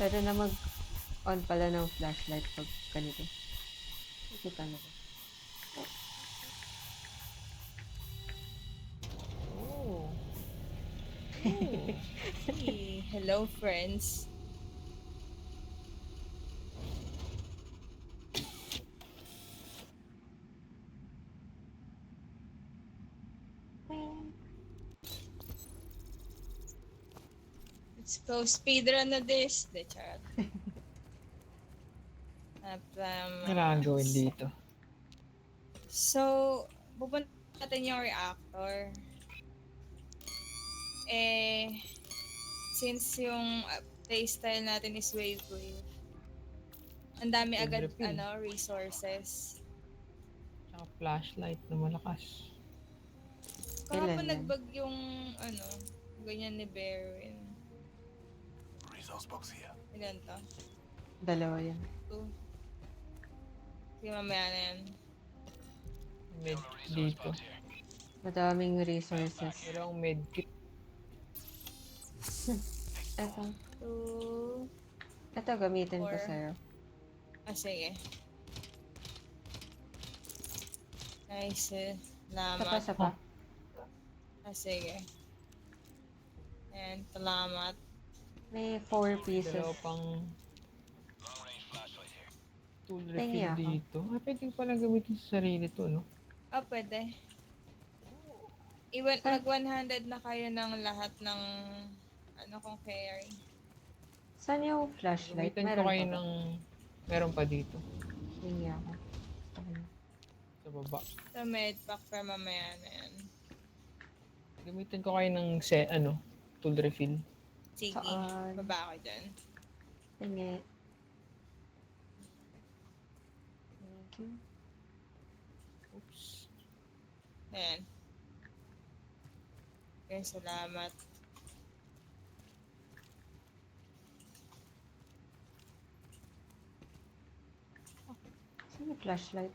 Pwede na mag-on pala ng flashlight pag ganito. Nakita na ba? Oh. Oh. Hey, hello friends. Let's go speedrun na this. De, charot. At, Kailangan gawin dito. so, pupunta natin yung reactor. Since yung playstyle natin is wave-wave, ang dami Food agad, refill. resources. Tsaka flashlight na malakas. Kahapon Ilan yan? nagbag yung, ganyan ni Berwin. Resource box here. Ilan to? 2 yan. 2. Sige, mamaya na yan. Med dito. Madaming resources. Dalawang medkit. Eto. 2. Ito, gamitin ko 4. sa'yo. Sige. Nice. Sapa, Salamat. sapa. Sige. And salamat. May 4 pieces. Dalawa pang tool Tingi refill ako. dito. Ay, pwede pala gamitin sa sarili to, no? Pwede. Mag-100 na kayo ng lahat ng kung carry. Saan yung flashlight? Gamitin ko Meron kayo pa ba? ng... Meron pa dito. Tingi ako. Okay. Sa baba. Sa medpack para mamaya na yan. Gamitin ko kayo ng tool refill. Sige. Saan? Baba ako dyan. Tingi. Thank you. Oops. Ayan. Okay, salamat. Saan yung flashlight?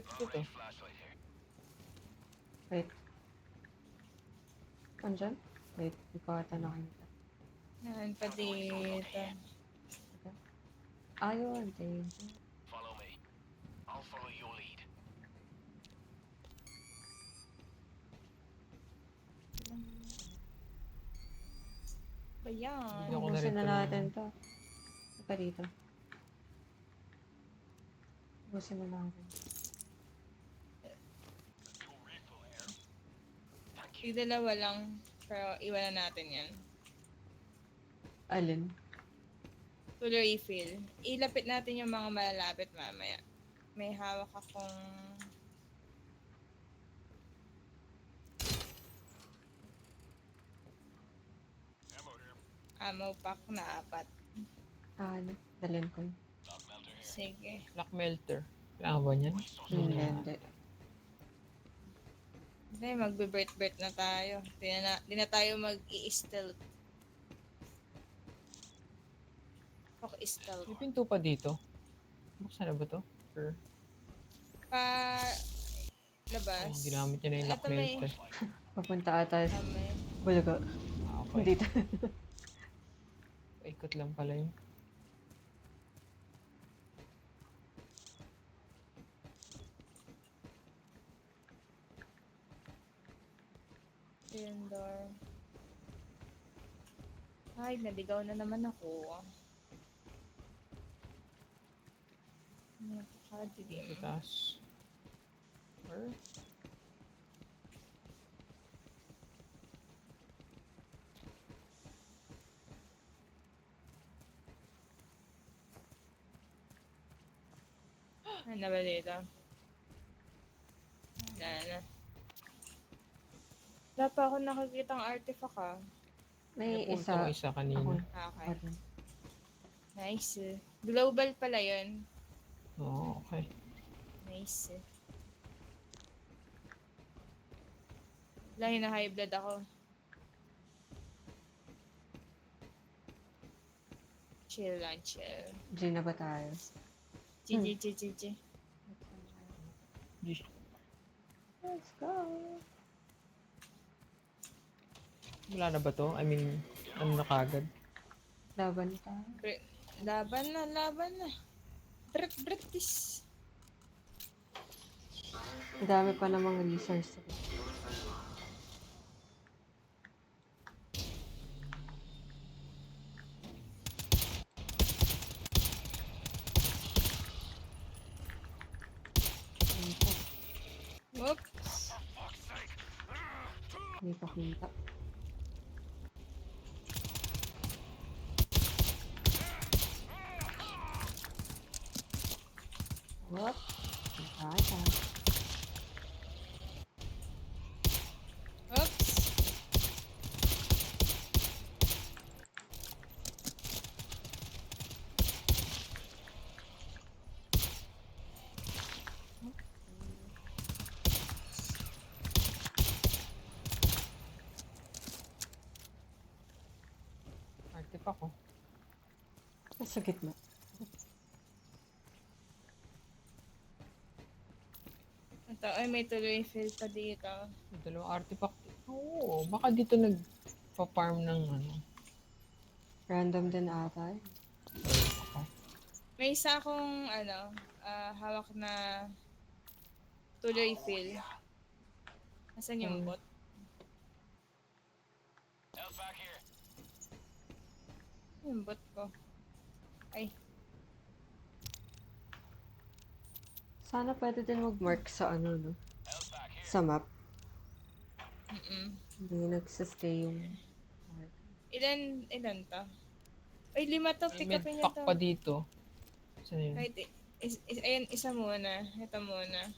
Ito to. Wait. Andyan? Wait, hindi ko ata nakita. Ayan pa dito. Ayun, thank you. Follow me. I'll follow your lead. Ba yan? Hindi ako Ubusin na narito natin to. Ito pa dito. Ubusin na natin. Yung dalawa lang. Pero iwanan natin yan. Alin? Tuloy refill. Ilapit natin yung mga malalapit mamaya. May hawak akong... ammo pack na 4. Ano? Dalhin ko. Sige. Black melter. Kailangan ba niyan? Hindi. Hindi, magbe-bert-bert na tayo. Di na tayo mag-i-stealth. Stealth. May pinto pa dito. Buksan na ba to? Or Labas. ginamit niya na yung lock Ito may... melter. Papunta ata sa may... Bulaga. Okay. Dito. Paikot lang pala yun. Yung door. Ay, naligaw na naman ako. Nakakadilim. Sa taas. Or Ano na ba dito? Wala na. Wala pa ako nakikitang artifact May napulto ko isa kanina. Okay. Ako. Nice. Global pala yun. Oo, okay. Nice. Lahi na high blood ako. Chill lang, chill. G na ba tayo? GG. Let's go! Wala na ba to? I mean, ano na kagad? Laban tayo. Laban na, laban na. British. Ang dami pa namang resource. Ayun po, Oops. hindi pa kita. What? Nakaka. Oops. Artifact ko. Nasa gitna. Ito, ay may tuloy fill pa dito. Dalawang artifact. Oo, baka dito nagpa-farm ng ano. Random din ata. Ako. May isa akong, hawak na tuloy fill. Nasaan yung bot? Elf back here. Yung bot ko. Ay, Sana pwede din mag-mark sa ano, no? Elf back here. Sa map. mm. Hindi nagsistay yung mark. Ilan to? Ay, 5 to. Pick May upin nyo pack to. pa dito. Saan yun? Wait, ayan, isa muna. Ito muna.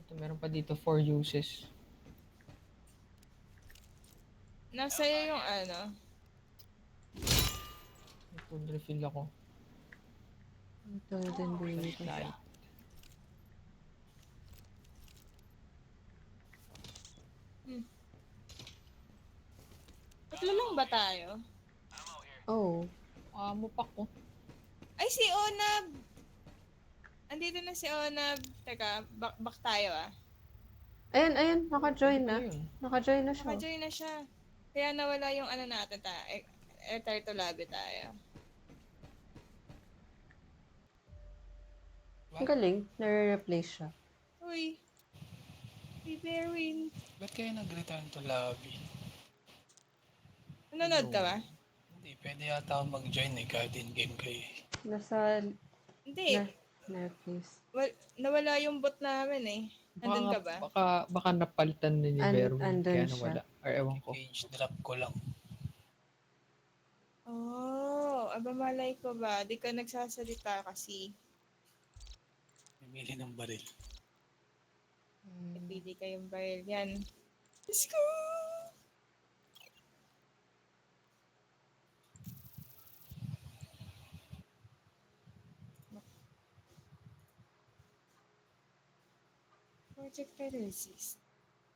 Ito, meron pa dito 4 uses. Nasa iyo yung May full refill ako. Ito din dito. Light. Tatlo lang ba tayo? Oh, Mo pack ko. Ay, si Onab! Andito na si Onab. Teka, back tayo ah. ayun, naka-join na. Ayun. Naka-join na siya. Naka-join na siya. Kaya nawala yung natin to lobby tayo. Ang galing, nare-replace siya. Uy. Uy, Berwin. Ba't kayo nag-return to lobby? Nanonood ka ba? Hindi, pwede yata ako mag-join kahit in-game kayo. Nasa, Hindi. na-replace. Nawala yung bot namin eh. Nandun ka ba? Baka napalitan na ni Berwin. andun Kaya siya. nawala. Or ewan ko. Page drop ko lang. Oh, aba malay ko ba? Di ka nagsasalita kasi. Namili ng baril. Pili kayong baril. Yan. Let's go! Project Resist.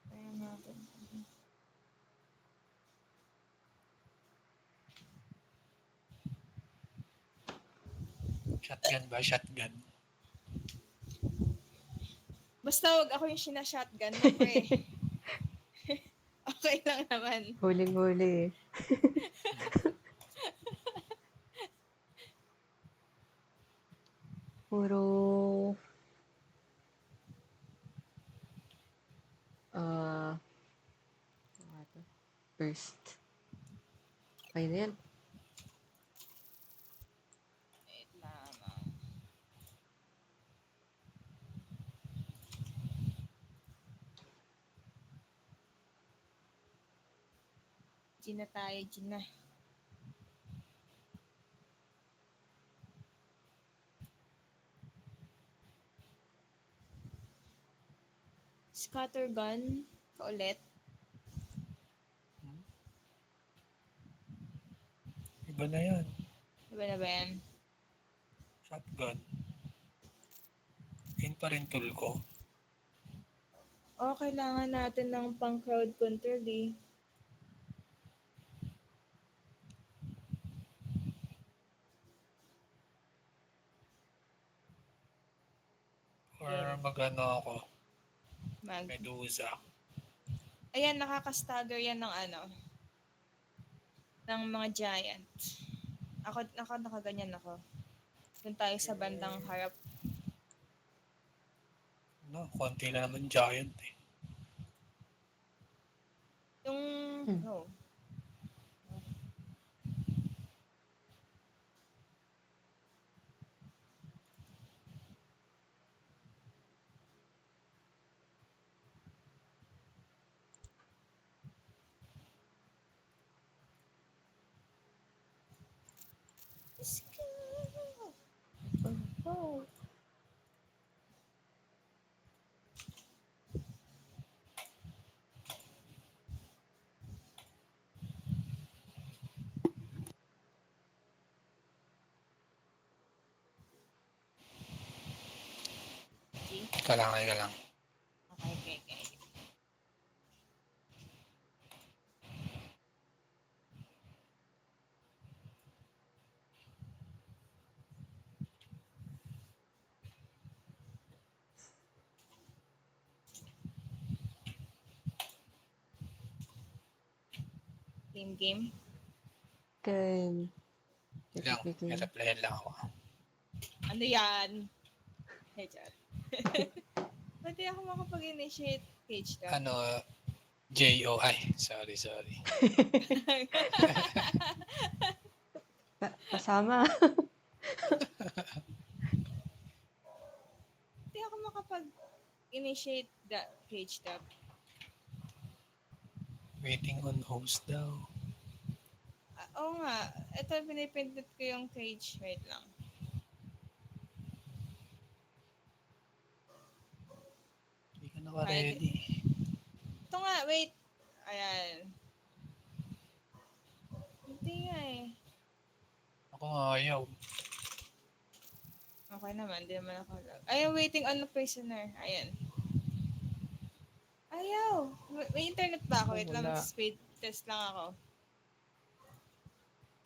Kaya natin. Shotgun ba? Shotgun. Basta wag ako yung sinashotgun mo, pre. Okay lang naman. Huling-huli eh. Puro... ano to? First. Okay na yan. Wait lamang. Gina tayo, Gina. Scattergun ka ulit. Iba na yan. Diba na ba yan? Shotgun. Yun pa rin tool ko. Oh, kailangan natin ng pang crowd control eh. Or magano ako. Mag. Medusa. Ayan, nakaka-stagger yan ng ng mga giant. Ako nakaganyan ako. Doon tayo sa bandang harap. No, konti lang naman giant eh. Yung, Hmm. oh. Let's go. Oh. See? Ika lang. Okay. Game. Game. Lang, may replyan lang ako. Ano yan? Headshot. Ba't di ako makapag-initiate page ka? Ano, J-O-I. Sorry. Pasama. Di ako makapag-initiate page tab. Waiting on host daw. Oo nga. Ito, pinipindot ko yung page. Wait lang. Hindi ka naka-ready. Ito nga, wait. Ayan. Hindi nga eh. Ako nga ayaw. Okay naman, di naman ako log. Ayaw, waiting on the prisoner. Ayan. Ayaw! May internet ba ako? Wait lang, Wala. speed test lang ako.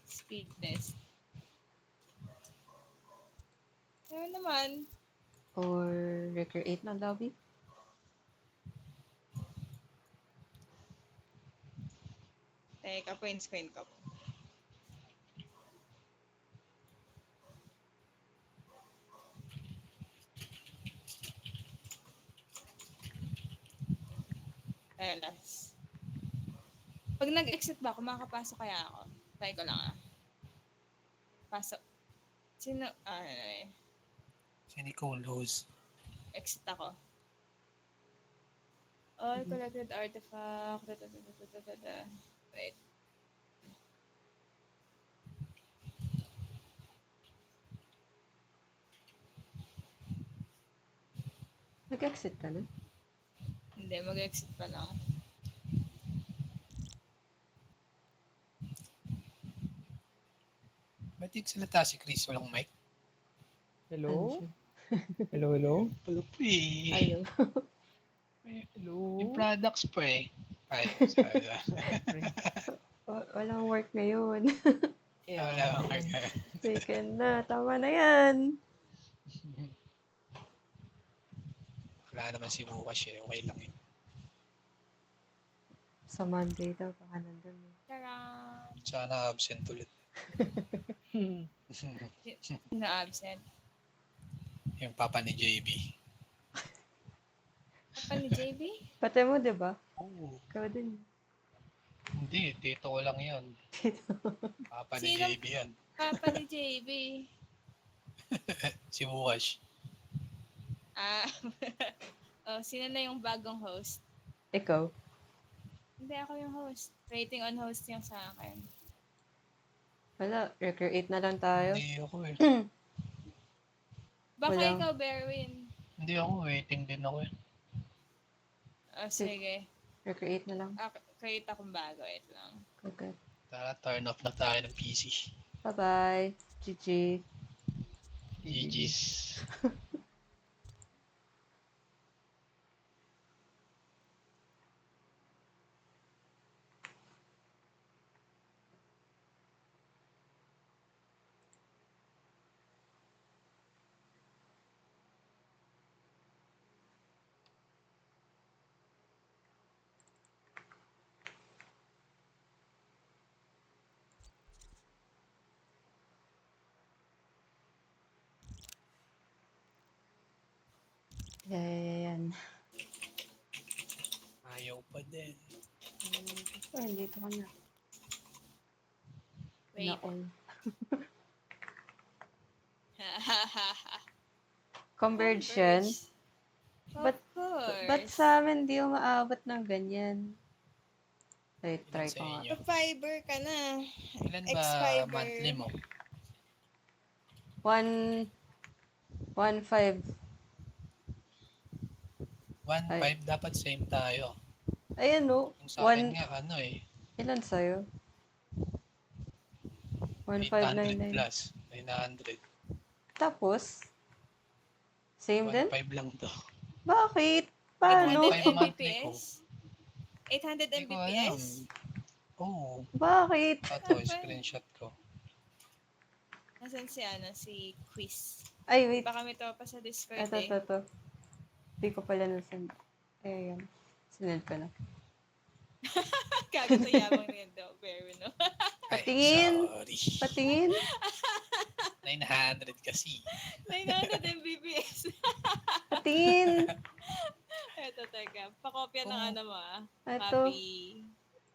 Speed test. Ayaw naman. Or recreate ng lobby. Teka, print screen ko. Ayan, last. Pag nag-exit ba ako, makakapasok kaya ako? Try ko lang ah. Pasok. Sino? Si Nicole host. Exit ako. All collected artifact. Wait. Nag-exit ka na? Hindi, mag-exit pa lang. Ba't yung salita si Chris walang mic? Hello? Ano Hello? Wala po eh. Ayaw. Hello? Yung products pa eh. Ay, sorry. Walang work ngayon. Wala akong mic. Weekend na. Tama na yan. Wala naman si Bukas eh. Okay lang eh. Sa Monday daw. Baka nandun. Tara! Sana absent ulit. Sino absent? Yung papa ni JB. Papa ni JB? Pati mo, di ba? Oo. Ikaw din. Hindi, tito ko lang yun. Papa ni Sino? JB yan. Papa ni JB. Si Bukas. Oh, sino na yung bagong host? Ikaw. Hindi ako yung host. Rating on host yung sa akin. Wala. Recreate na lang tayo. Hindi ako eh. Baka Wala. ikaw, Berwin. Hindi ako, waiting din ako eh. Oh, sige. Recreate na lang. Create akong bago. Wait lang. Okay. Tara, turn off na tayo ng PC. Bye-bye. GG. GG's. Yan. Ayaw pa din. Oh, dito ka na. Wait. Na-all. Conversion. Of But- course. Ba't sa amin di umaabot ng ganyan? Try Sa ko nga. inyo. Fiber ka na. Ilan ba Ex-fiber. monthly mo? 1.5. 1.5 dapat same tayo. Ayan no. Yung sa akin 1, nga ano eh. ilan sa'yo? 800 1.599. plus. 900. Tapos, same din? 1.5 lang to. Bakit? Paano? 800 monthly ko. Mbps? 800 Hindi ko alam. Mbps? Oo. Bakit? Ito, screenshot ko. Nasaan si si Quiz? Ay, wait. Baka may pa sa Discord Ito. Hindi ko pala nasend. Ayan. Sinend ko na. Kago sa yabang rin daw. Pero no. Ay, Patingin. sorry. Patingin. 900 kasi. 900 Mbps. Patingin. Eto, teka. Pakopya ng Kung- ano mo Ito. Copy.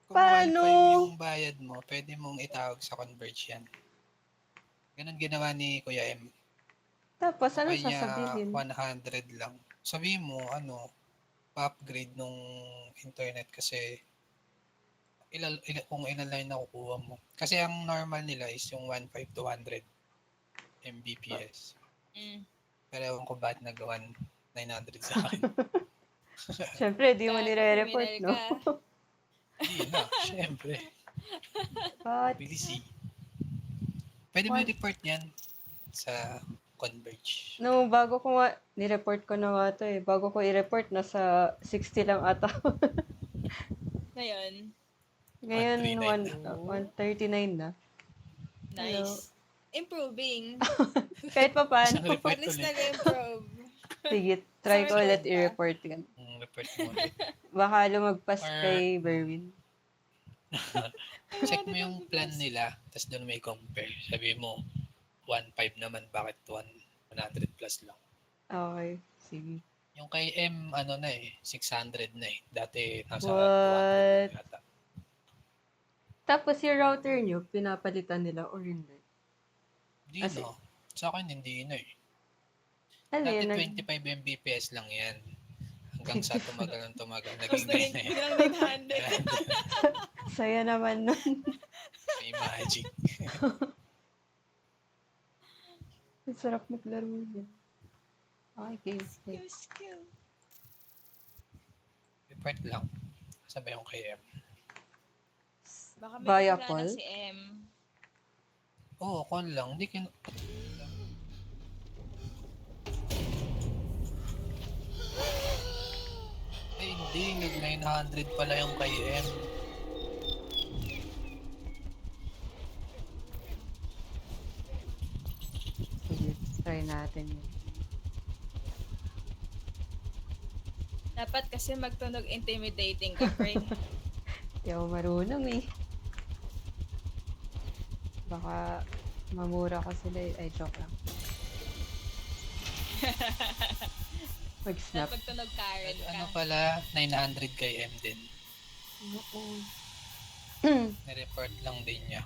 Kung Paano? 1.5 yung bayad mo, pwede mong itawag sa Converge yan. Ganun ginawa ni Kuya M. Tapos, ano Kaya niya sasabihin? 100 lang. Sabihin mo, pa-upgrade nung internet kasi kung ilan lang yung nakukuha mo. Kasi ang normal nila is yung 1.5 to 100 Mbps. Mm. Pero ewan ko ba't nagawa 900 sa akin. Siyempre, di mo Dahil nire-report, criminal no? ka. Hindi na, syempre. But, Bilis eh. Pwede mo What? i-report yan sa Converge. no, bago ko nga, nireport ko na nga to eh. Bago ko i-report, nasa 60 lang ata. Ngayon, Ngayon, 139 139 na. nice. Improving. Kahit pa Isang paano. report At least ulit. nag-improve. Sige, try ko Sorry, ulit pa. i-report yan. Report mo ulit. Baka lumagpas Or- kay Berwin. Check mo yung plan nila, tapos doon may compare. Sabi mo, 1.5 naman, bakit 100 plus lang? Okay, sige. Yung kay M, 600 na eh. Dati nasa What? 200 yata. Tapos yung router nyo, pinapalitan nila or hindi? Hindi As in- no. Sa akin hindi na eh. Ano Dati yun? 25 Mbps lang yan. Hanggang sa tumagal ng tumagal. Tapos Naging 9 na eh. biglang 900. Saya naman nun. May magic. Ang sarap maglaro yun. Okay, games. Skill. Report lang. Sabi yung kay M. Baka may Via plano call? si M. Oo, call lang. Hindi hindi. Nag-900 pala yung kay M. Sige, try natin yun. Dapat kasi magtunog intimidating ka, pre. Hindi ako marunong eh. Baka mamura ko sila eh. Ay, joke lang. Mag-snap. Dapat tunog Karen ka. Ano pala, 900 kay M din. Oo. Nireport lang din niya.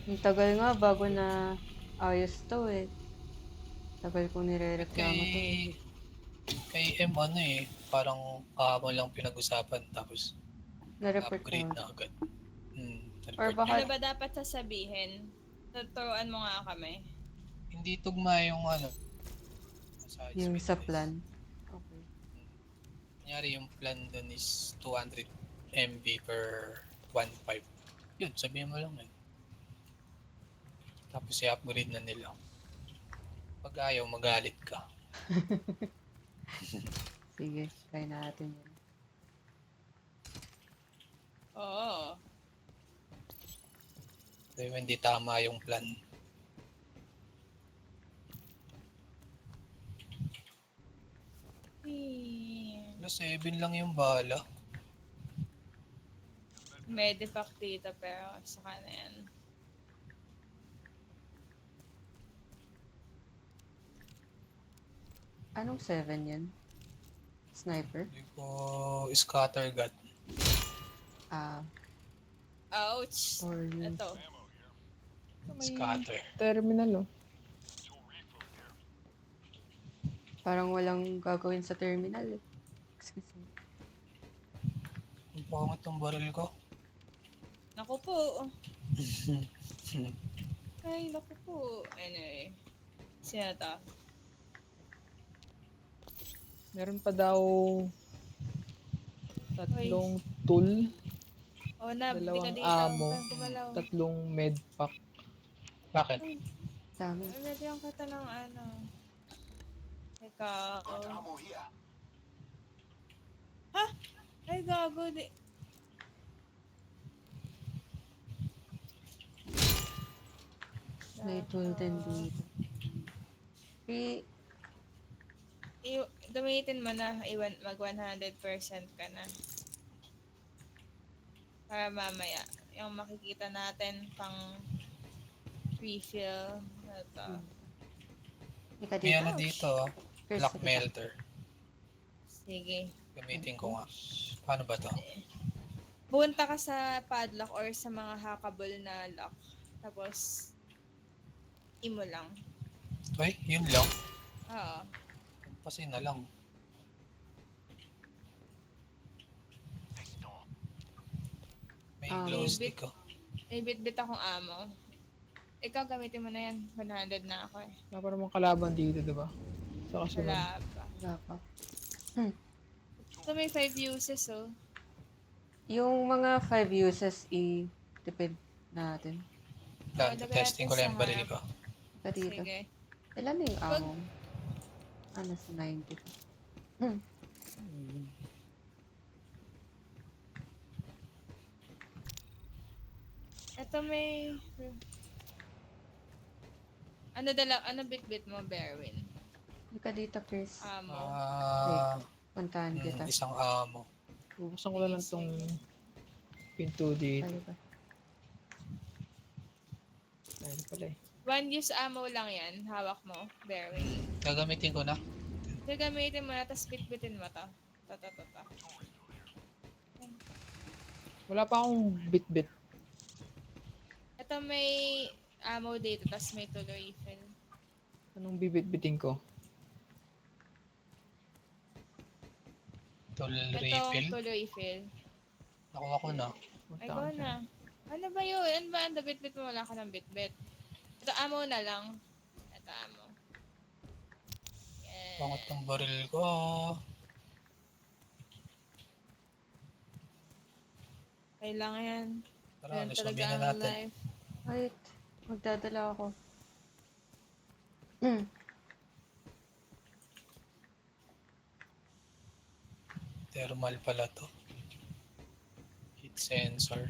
Ang tagal nga bago na ayos to eh. Tagal kong nire-reklamo to eh. Kay M parang kahapon lang pinag-usapan tapos Na-report ko upgrade nga. na agad. Or Na-report baka- niya. Ano ba dapat sasabihin? Tuturuan mo nga kami. Hindi tugma yung massage Yung speed sa test. plan. Okay. Kunyari yung plan dun is 200 MB per 1.5. Yun, sabihin mo lang yun. Tapos i-upgrade na nila. Pag ayaw, magalit ka. Sige, try natin yun. Oo. Dahil hindi tama yung plan. Plus 7 lang yung bala. Medipack dito pero saka na yan. Anong 7 yan? Sniper? Hindi ko scattergun. Ah, Ouch! or yung... Ito. May Scatter. terminal, oh. Parang walang gagawin sa terminal eh. Excuse me. Ang pangat ng baril ko. Naku po. Ay, naku po. Anyway. Sino to? Meron pa daw 3 tool, Oh, na, hindi ka 2 dito. ammo, Saan gumalaw? 3 med pack. Bakit? Dami. Nalagyan kita ng ano. Teka. Ha? Ay, gago. May tool din dito. Gamitin mo na. Mag 100% ka na. Para mamaya, yung makikita natin pang refill. Ito. Ika May dito. ano dito, oh. First, Lock ika. melter. Sige. Gamitin ko nga. Paano ba to? Punta ka sa padlock or sa mga hackable na lock. Tapos, imo lang. Uy, yun lang. Oo. Kasi na lang. May glow May stick, oh. May bit-bit akong ammo. Ikaw gamitin mo na yan. 100 na ako eh. Wala pa namang kalaban dito, diba? Sa kasunod. Wala pa. Wala pa. So may 5 uses oh. Yung mga 5 uses i-depend natin. Plan, lagyan testing ko natin lang yung sa baril harap. ko. Ika dito. Sige. Ilan na yung ammo? Ano sa 90 pa? Ito may... Ano bit-bit mo, Berwin? Ika dito, Chris. Ammo. Puntahan kita. Isang ammo. Bubuksan ko na lang tong pinto dito. Ano ba? Ayun pala eh. 1 use ammo lang yan. Hawak mo, Berwin. Gagamitin ko na. So gamitin mo na, tapos bit-bitin mo to. To. Wala pa akong bit-bit. Ito may ammo dito, tapos may tool refill. Anong bibit-bitin ko? Tool Ito, refill. tool refill. Nakuha ko na. Ay, go na. Ano ba yun? Ano ba? Ano bit-bit mo? Wala ka ng bit-bit. Ito, ammo na lang. Ito, ammo. Yan. Pangat ng baril ko. Kailangan yan. Tara, Yan alis talaga na ang natin. life. Wait. Magdadala ako. Thermal pala to. Heat sensor.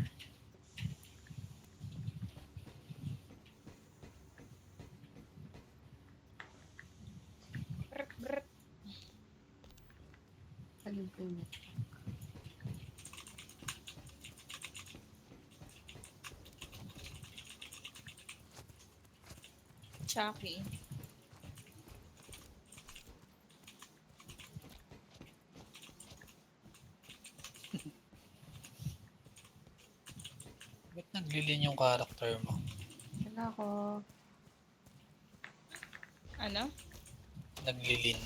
Brr, brr. Alin ko yun? Chucky. Ba't naglilin yung character mo? Wala ako. Ano? Naglilin.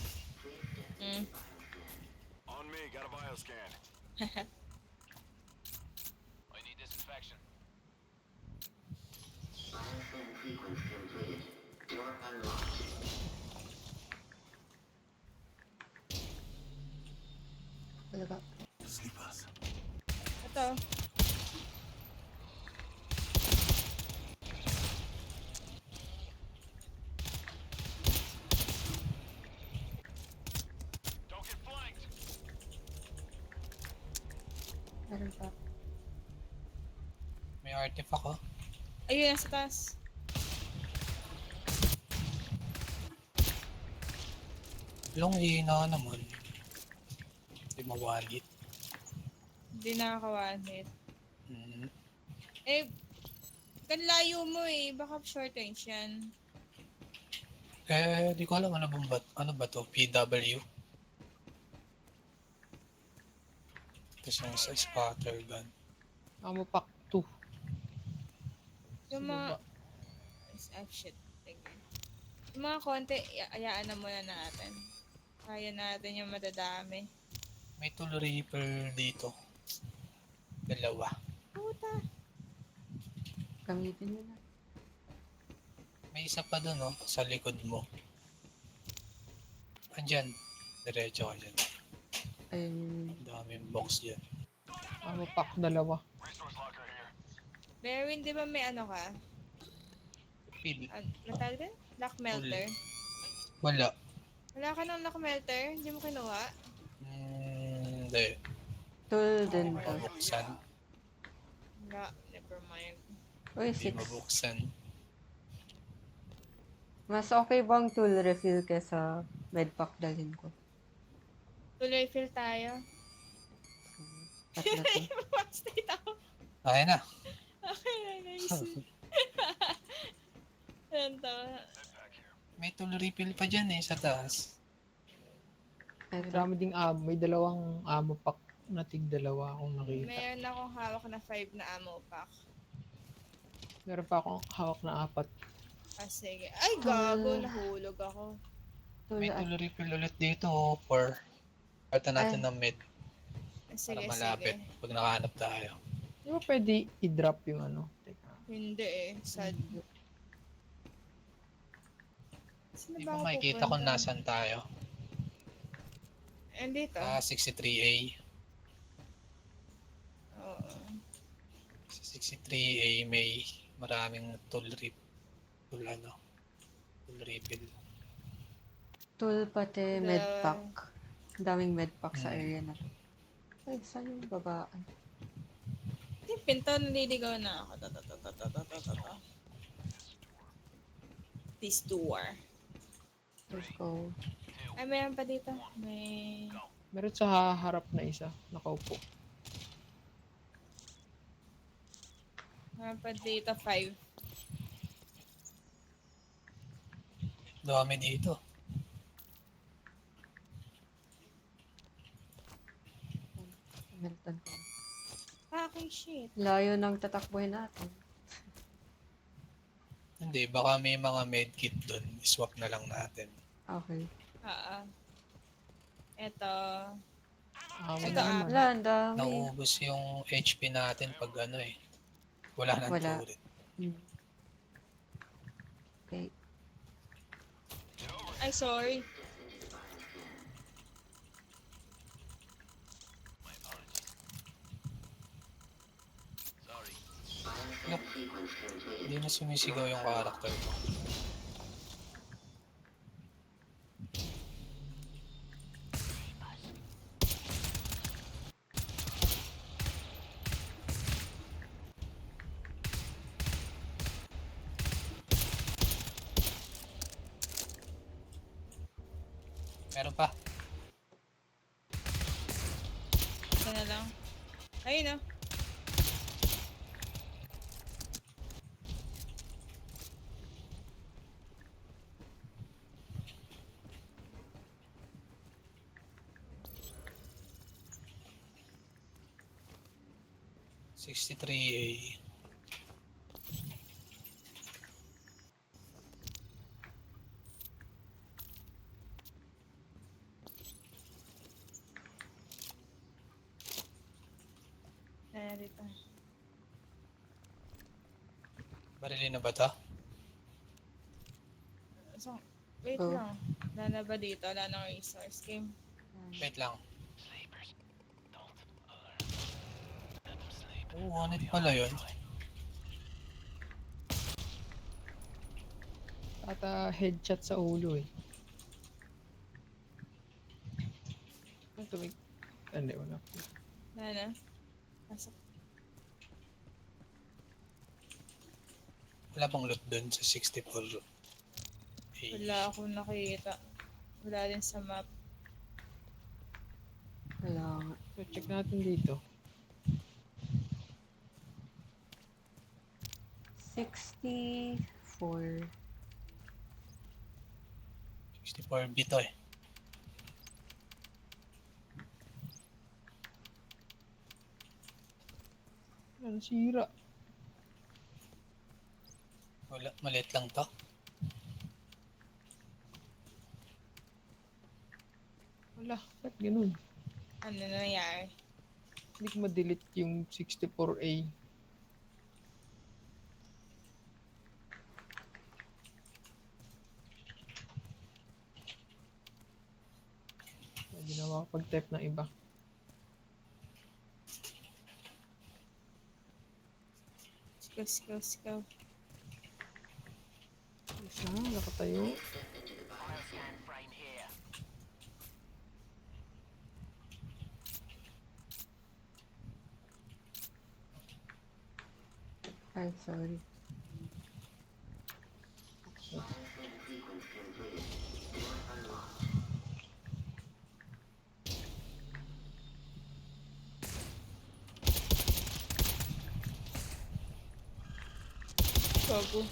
On me, got a bioscan. I need disinfection. Bioscan sequence completed. Door unlocked. Talaga. Ito. Don't get flanked. Meron pa. May artifact, oh. Ayun, nasa taas. Long hina naman. Hindi mawalit. Hindi nakaka-one-hit. Hmm. Eh, kanlayo mo eh. Baka short range yan. Di ko alam ano ba to? PW. Tapos yung sa spotter gun. Ammo pack 2. Yung mga... Ah, shit. Tingnan. Yung mga konti, ayaan na muna natin. Kaya natin yung madadami. May tool reaper dito. Dalawa. Puta! Gamitin mo na. May isa pa doon, oh, sa likod mo. Andyan. Diretso ka dyan. Ayun. Ang daming box dyan. Ammo pack 2. Resource locker here. Berwin, di ba may ano ka? Pil. Natawag din? Lock melter. Wala. Wala ka ng lock melter? Hindi mo kinuha? Hindi. Tool din to. Mabuksan. Wala. Never mind. Uy, Hindi 6. mabuksan. Mas okay bang tool refill kesa medpack dalhin ko? Tuloy fill tayo. Tatlo to. State ako. Kaya na. Okay na, nice. Yan to. May tool refill pa dyan eh, sa taas. May Ito. dami ding ammo. May 2 ammo pack na tig 2 akong nakita. Meron akong hawak na 5 na ammo pack. Meron pa akong hawak na 4. Ah, sige. Ay, gago. Nahulog ako. Tool May at tool refill ulit dito, oh, for pata natin ng med Ah, sige, para malapit sige. pag nakahanap tayo. Di ba pwede i-drop yung ano? Teka. Hindi eh. Sad. Saan Di ba ba ako makikita kung pupunta? nasan tayo? Andito. 63A. Oo. Sa 63A may maraming tool refill. tool pati Wala. medpack. Ang daming medpack sa Hmm. area na to. Ay, saan yung babaan? Yung pinto, naliligaw na ako. Ta. This door. Let's go. Ay, meron pa dito. May... Meron sa harap na isa. Nakaupo. Meron pa dito, 5. Dami dito. Melton ko. Fucking shit. Layo ng tatakbuhin natin. Hindi, baka may mga medkit doon. Swap na lang natin. Okay. Ito. Ammo Ito, naman. Wala, ang dami. Nauubos yung HP natin pag ano eh. Wala nang Wala. turret. Hmm. Okay. Ay, sorry. Look, hindi na sumisigaw yung karakter ko. Meron pa. Ito na lang. Ayun, oh. A. Ayan, dito. Barili na ba to? So, wait Oh. lang. Wala na ba dito? Wala nang resource game. Wait lang. Oo, ano pala yun? At headshot sa ulo eh. Ito may... Hindi, wala. Wala na. Pasok. Wala bang loot dun sa 64? Wala akong nakita. Wala din sa map. Wala nga. So, check natin dito. 64. 64B to eh. Ano, sira. Wala, maliit lang to. Wala, ba't ganun? Ano nangyari? Hindi ko ma-delete yung 64A. Hindi na makapag-type ng iba. Sigaw. Isa, nakatayo. Step into the bioscan. Ay, sorry. Bioscan sequence completed. Door unlocked. Gago.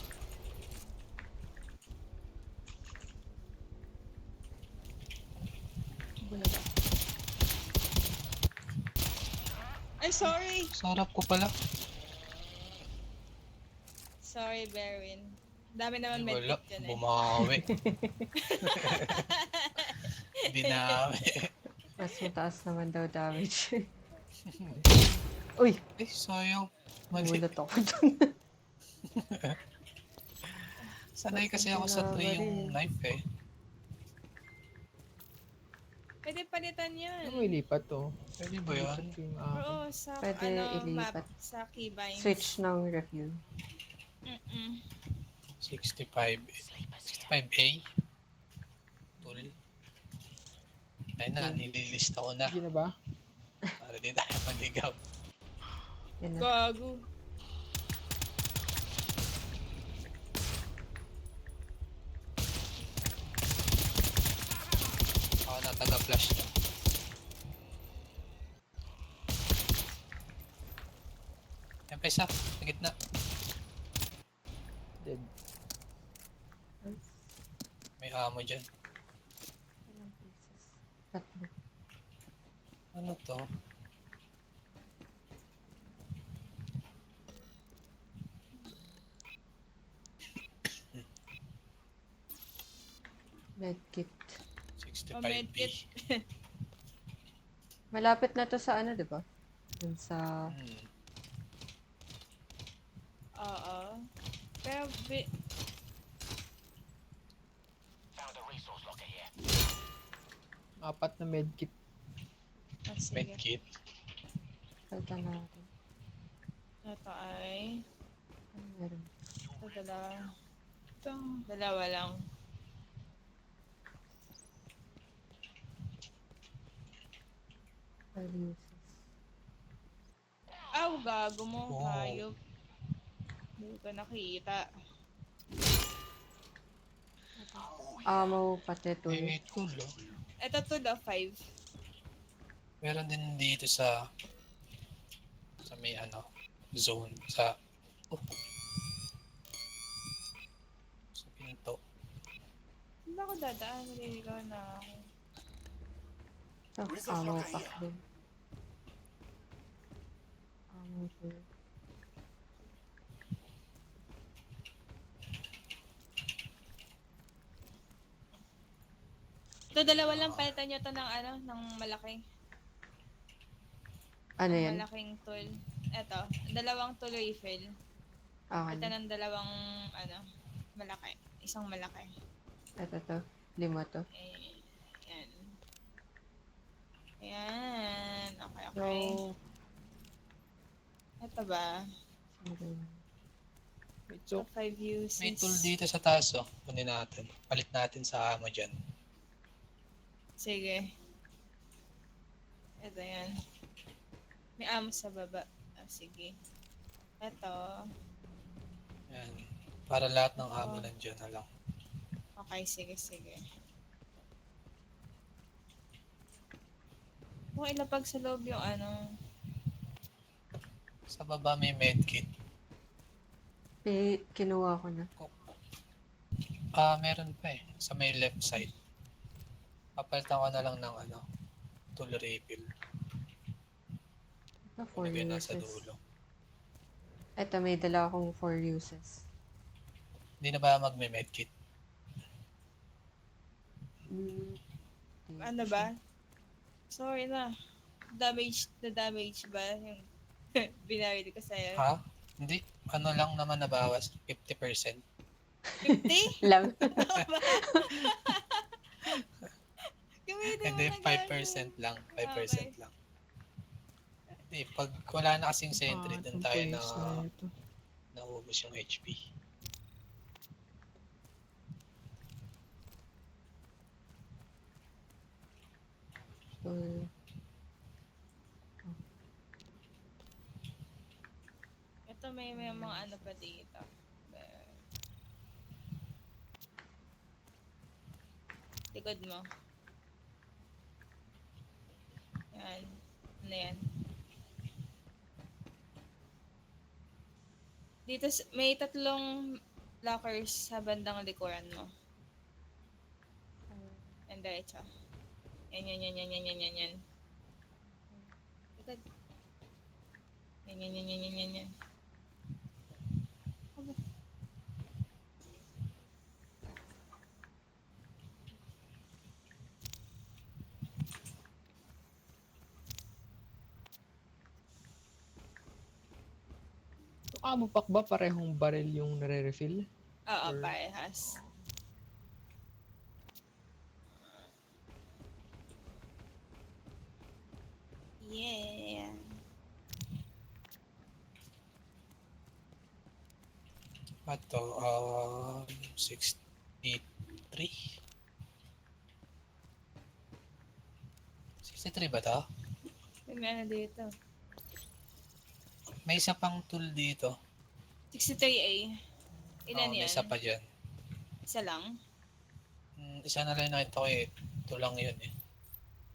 Ay, sorry! Sarap ko pala. Sorry, Berwin. Dami naman Wala, medkit dyan eh. bumawi. Binawi. Mas mataas naman daw damage. Uy! Eh, sayang. Mali. Nagulat ako dun. Sanay kasi ako sa 3 yung knife eh. Pwede palitan yun. Ano may lipat to? Pwede ba yun? Lipat ko yung akin. Oo, sa Pwede map, ilipat. sa keybinds. Switch ng review. 65A. Tool. Ayun na, nililista ko na. Sige na ba? Para di tayo maligaw. Yan na. Gago. Ako na taga-flash na. Yan pa isa, sa gitna. Dead. May ammo dyan. Ilang pieces? Tatlo. Ano to? Medkit. 65B. medkit. Malapit na to sa ano, di ba? Dun sa... Hmm. Oo. Pero, Apat na medkit. sige. Medkit. Salta natin. Ito ay, Ano meron? ito dalawa. Ito, dalawa lang. Early uses. Aw, gago mo, Oh. hayop. Hindi ko nakita. Ammo, pati tool. Eh, tool oh. Ito to the 5. Meron din dito sa may ano, zone sa sa pinto. Hindi ako dadaan, naliligaw na ako. Ito, ammo pack din. Ammo tool. Ito, dalawa lang, palitan nyo to ng ano, ng malaki. Ano yan? Malaking tool. Ito, dalawang tool refill. Okay. Ito ng dalawang, ano, malaki. Isang malaki. Ito to. 5 to. Eh, yan. Ayan. Okay, So, okay. Ito ba? Wait, So, so, 5 uses. May tool dito sa taas oh. Kunin natin. Palit natin sa ammo dyan. Sige. Ito yan. May ammo sa baba. Ah, sige. Ito. Yan. Para lahat ng ammo nandiyan na lang. Okay, sige. Kung ilapag sa loob yung ano. Sa baba may medkit. kinuha ko na. Meron pa eh. Sa may left side. Papalitan ko na lang ng tool refill. Ito, 4 Ilagay na sa uses. dulo. Ito, may dala akong 4 uses. Hindi na ba magme-medkit? Mm. Ano ba? Sorry na. Na damage ba yung binawid ko sa'yo? Ha? Hindi. Ano lang naman nabawas? 50%. 50? Lang. Gamitin mo Hindi, na 5% lang. 5% lang. Hindi, pag wala na kasing sentry, Ah, dun itong tayo na place na ito. naubos yung HP. So, Ito may mga ano pa dito. Likod mo. Yan. Ano yan? Dito may 3 lockers sa bandang likuran mo. And diretso. Yan. Likod. Yan. Yung ammo pack ba parehong barrel yung nare-refill? Oo, Or- parehas. Yeah. Ito, 63? 63 ba to? May ano dito. May isa pang tool dito. 63A. Ilan May yan? isa pa dyan. Isa lang? Isa na lang nakita ko eh. Ito lang yun eh.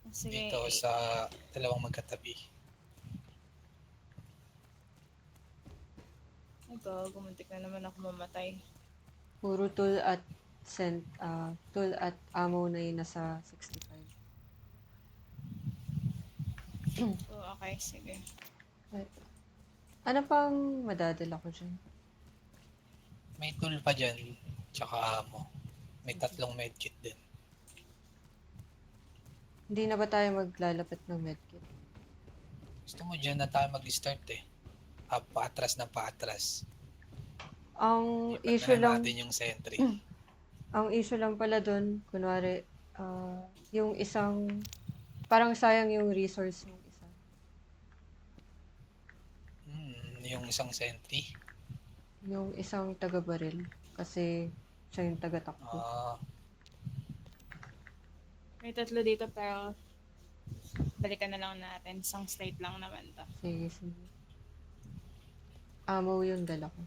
Sige. Dito sa dalawang magkatabi. Ito, gumuntik na naman ako mamatay. puro tool at ammo na yun nasa 65. Oh, okay, sige. Ano pang madadala ko dyan? May tool pa dyan. Tsaka ammo. May 3 medkit din. Hindi na ba tayo maglalapit ng medkit? Gusto mo dyan na tayo mag-start eh. Paatras na paatras. Ang Ipat issue na lang, natin yung sentry. ang issue lang pala dun, kunwari, yung isang, parang sayang yung resource ng isa. Yung isang sentry. Yung isang taga-baril. Kasi siya yung taga-takbo. May 3 dito pero balikan na lang natin. Isang slate lang naman to. Sige. Ammo yung dala ko.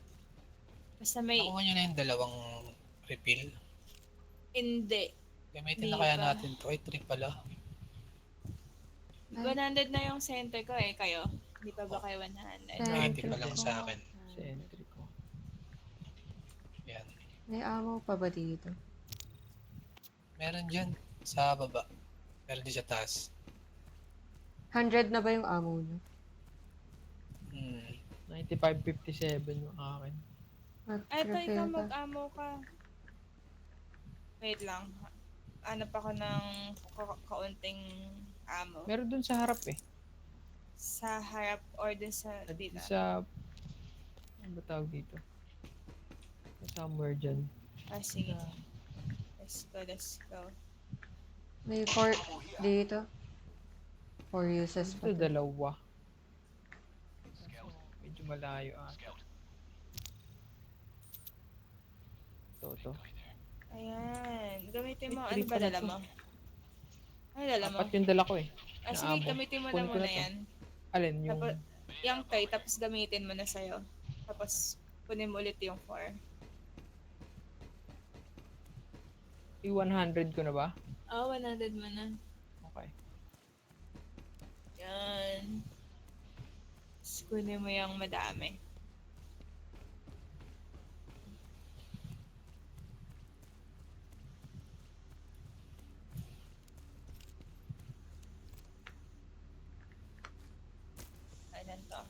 Basta may Nakuha nyo na yung dalawang refill. hindi. Gamitin Di na kaya ba? natin to. Ay, 3 pala. 100 na yung center ko eh. Kayo? Hindi pa ba kayo 100? 80 pa lang sa akin. Sa entry ko. Yan. May ammo pa ba dito? Meron dyan sa baba. Meron din sa taas. 100 na ba yung ammo nyo? 95.57 yung akin. Ay, ito, ikaw Magre-fill ka. mag-ammo ka. Wait lang. Hanap ako ng kaunting ammo. Meron dun sa harap eh. Sa harap or dun sa At dito. sa... Ano ba tawag dito? Somewhere dyan. Ah, sige. Let's go. May 4 dito. 4 uses pa. Ito dalawa. Medyo malayo ata. Ito. Ayan. Gamitin mo. May Ano ba three dala pala mo? Ano dala mo? Apat yung dala ko eh. Ah, na sige, ammo. gamitin mo na Kunin ko muna na to. yan. Alin yung... Tapos, yung toy, tapos gamitin mo na sa'yo. Tapos, kunin mo ulit yung 4. Yung 100 ko na ba? Oh, 100 mo na. Okay. Yan. Tapos, kunin mo yung madami. natin to.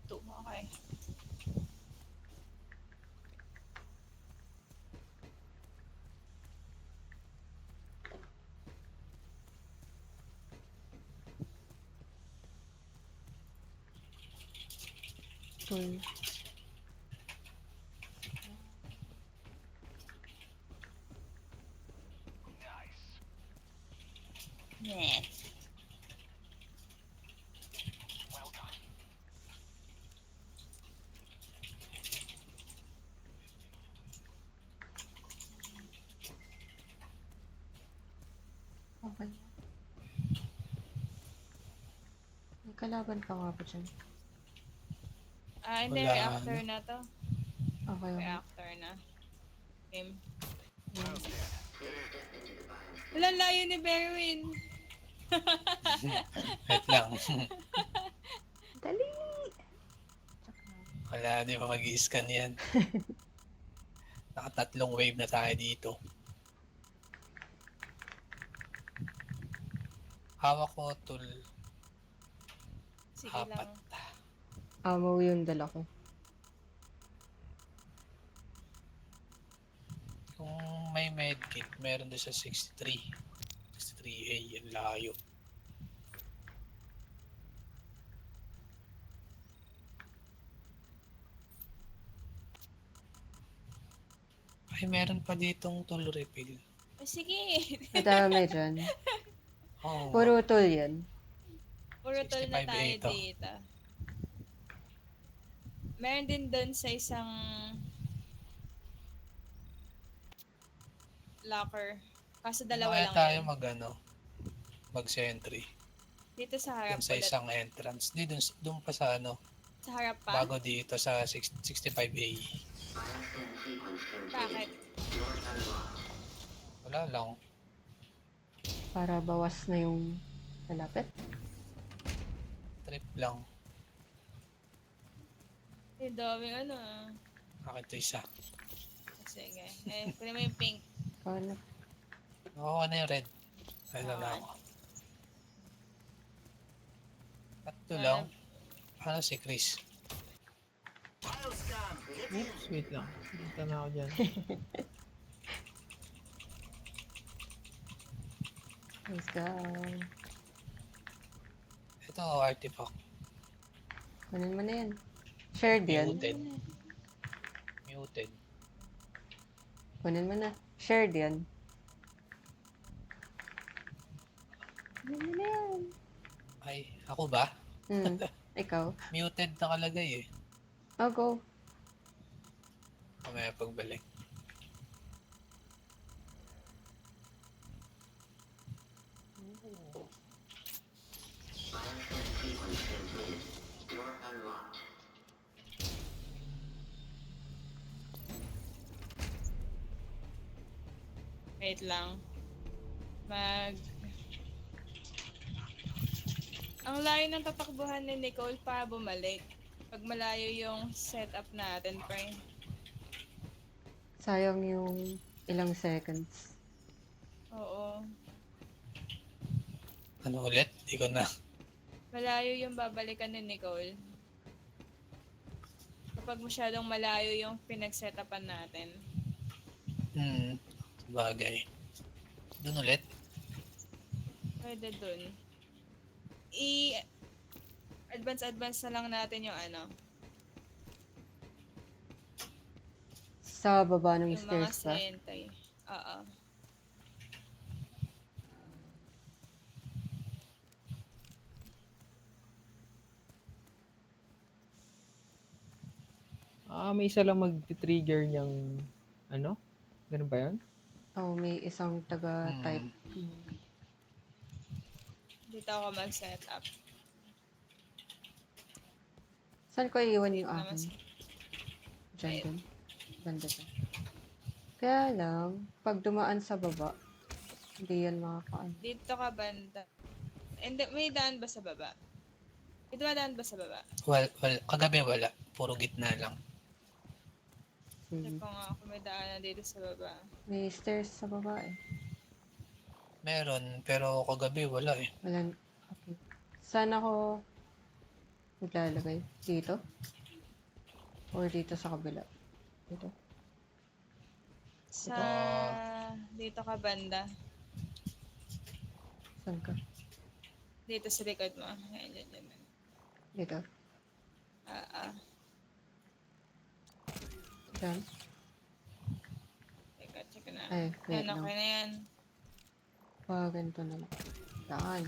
Two, okay. Tool. Yeah. Okay. May kalaban pa nga ba dyan? Hindi, Wala reactor na. na to. Okay, okay. Reactor na. Game. Bioscan. Wala, layo ni Berwin. Wait lang. Dali! Wala, di ba mag-i-scan yan? Nakatatlong wave na tayo dito. Hawak ko tool Sige apat. lang. Ammo yung dala ko. Kung may medkit, meron doon sa 63. 63A, yan layo. Ay, meron pa ditong tool refill. Sige. Madami dyan. Oh, Puro tool yan. Puro tol na 65A tayo ito. dito. Meron din doon sa isang locker. Kaso dalawa kaya lang tayo yun. mag-sentry. Dito sa harap Dun sa ulit. isang entrance. Di, dun pa sa Sa harap pa? bago dito sa 65A. Bioscan sequence completed. Bakit? Door unlocked. Wala lang. Para bawas na yung malapit. Trip lang. Ang daming ano ah. Akin to isa. Sige. Kunin mo yung pink. Paano? Oo, ano yung red? Ay, Okay. lang ako. At ito lang. Ano si Chris? Bioscan. Oops, wait lang. Punta na ako dyan. Let's go. Ito, artifact. Kunin mo na yan. Shared yan. Muted. Muted. Kunin mo na. Shared yan. Kunin mo na yan. Ay, ako ba? Ikaw. Muted nakalagay eh. Oh, go. Mamaya pagbalik. Bioscan sequence completed. Door unlocked. Wait lang. Ang layo ng tatakbuhan ni Nicole para bumalik. Pag malayo yung setup natin, pre. Sayang yung ilang seconds. Oo. Ano ulit? Di ko na. Malayo yung babalikan ni Nicole. Kapag masyadong malayo yung pinag-setupan natin. Bagay. Doon ulit. Pwede dun. Advance na lang natin yung ano. Sa baba ng Yung mga stairs ba? sentay. Oo. May isa lang mag-trigger niyang, ano? Ganun ba yun? Oh, may isang taga-type. Dito ako mag-setup. Saan ko iiwan yung Naman akin? sa- Diyan Ayun. din. Banda dyan. Kaya lang, pag dumaan sa baba, hindi yan makakaano. Dito ka banda. Hindi, may daan ba sa baba? May dumadaan ba sa baba? Well, kagabi wala. Puro gitna lang. Check Sige. ko nga kung may daanan dito sa baba. May stairs sa baba eh. Meron, pero kagabi wala eh. Wala. Okay. Saan ako maglalagay? Dito? Or dito sa kabila? Dito? Sa... Ah. Dito ka banda. Saan ka? Dito sa likod mo. Ayan, dyan, dyan. Dito? Ah. Diyan? Teka, check ko na. Ay, wait Ayan, okay lang. na yan. Ganito na lang. Daan.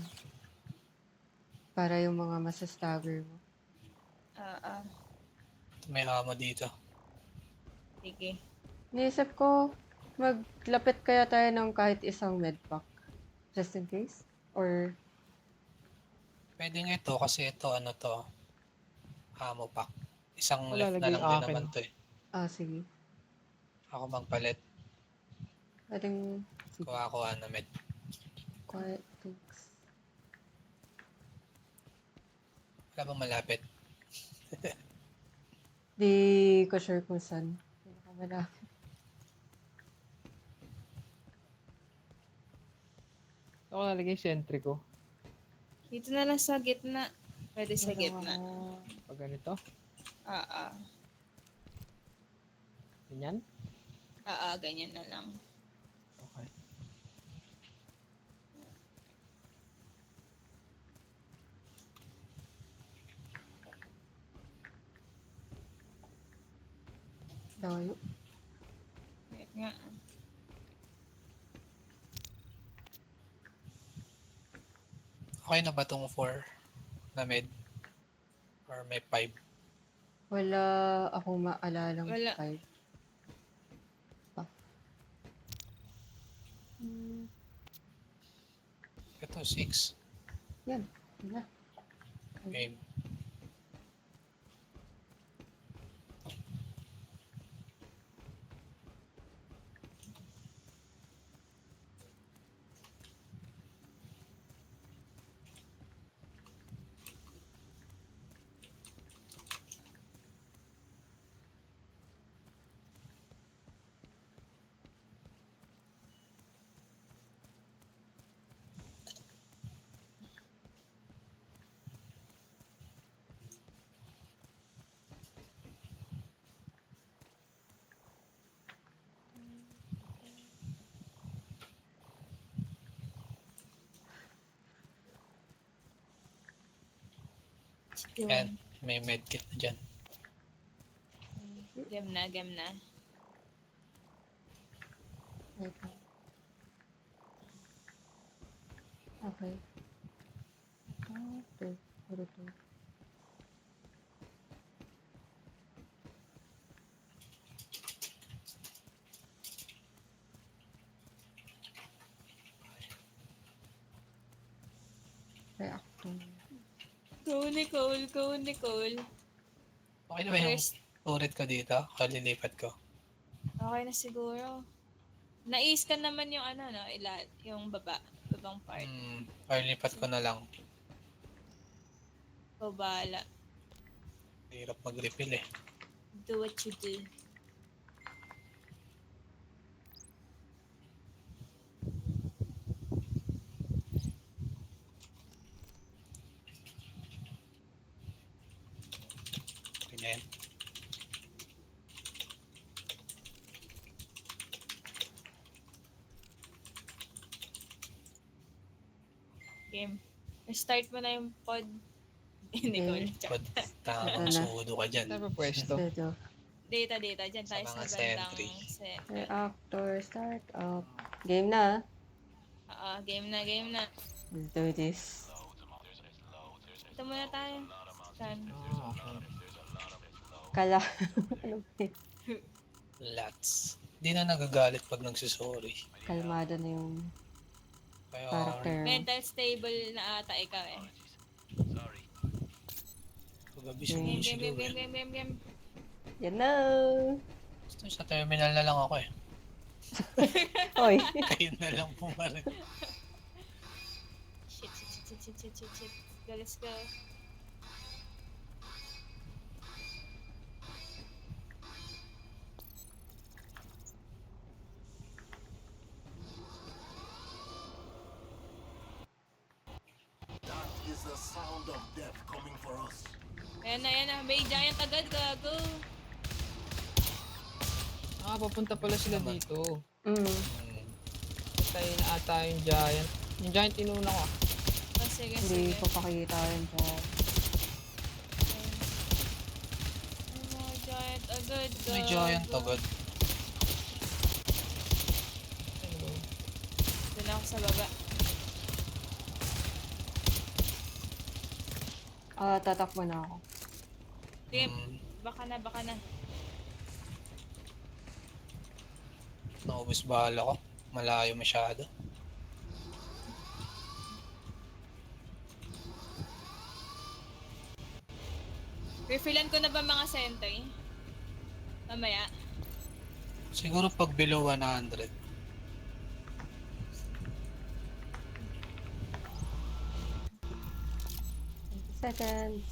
Para yung mga masastagger mo. Ah. May amo dito. Sige. Naisip ko, maglapit kaya tayo ng kahit isang medpack. Just in case? Or, Pwede nga ito kasi ito ano to. Amo pack. Isang Wala, left na lagay lang din akin. naman to eh. sige. Ako magpalit. Pwedeng, sige. Kuha ko ano med. Quiet things. Wala bang malapit? Di ko sure kung saan. Pinakamalapit. Ako nalagay sentry ko. Dito na lang sa gitna. Pwede sa gitna. Pag ganito. Ah. Ganyan. Ganyan na lang. Okay. Layo. Wait nga. Okay na ba tong 4 na med? Or may 5? Wala akong maalalang Wala. 5. Ito 6. Yan. Yan. Game. Yan. May medkit na dyan. Game na. Wait lang. Okay. Ito. Puro to. Reactor. Go, Nicole. Okay na ba yung First, turret ko dito? Kalilipat ko. okay na siguro. Na-scan naman yung ano, no? Yung babang part. Kalilipat ko na lang. O bahala. Hirap mag-refill eh. Do what you do. Okay na yan. Game. Start mo na yung pod. Nicole. Okay. Pag tamang Ito na. sudo ka dyan. Saan ba pwesto? Dito. Data. Diyan tayo Sa sa mga bandang sentry. center. Reactor. Start up. Game na. Game na. Let's do this. Ito muna tayo. Scan. Kala. Ano ba yun? Lots. Di na nagagalit pag nagsisorry. Kalmado na yung Kaya, character. Mental stable na ata ikaw eh. kagabi Game, sumusigaw eh. Game. Yan na. Gusto sa terminal na lang ako eh. Hoy. Kayo na lang pumarin. Shit. Let's go. It's the sound of death coming for us. Ayan na. May giant agad, gago. Papunta pala sila Naman. dito. Hmm. Patay na ata yung giant. Yung giant inuna ko. Oh, sige. Hindi ko pakita yun dyan. Mga giant agad, gago. May giant agad. Ano? Doon ako sa baba. Tatakbo na ako. Sige, Hmm. baka na. Naubos bala ko. Malayo masyado. Refillan ko na ba mga sentry? Mamaya. Siguro pag below 100. 20 seconds.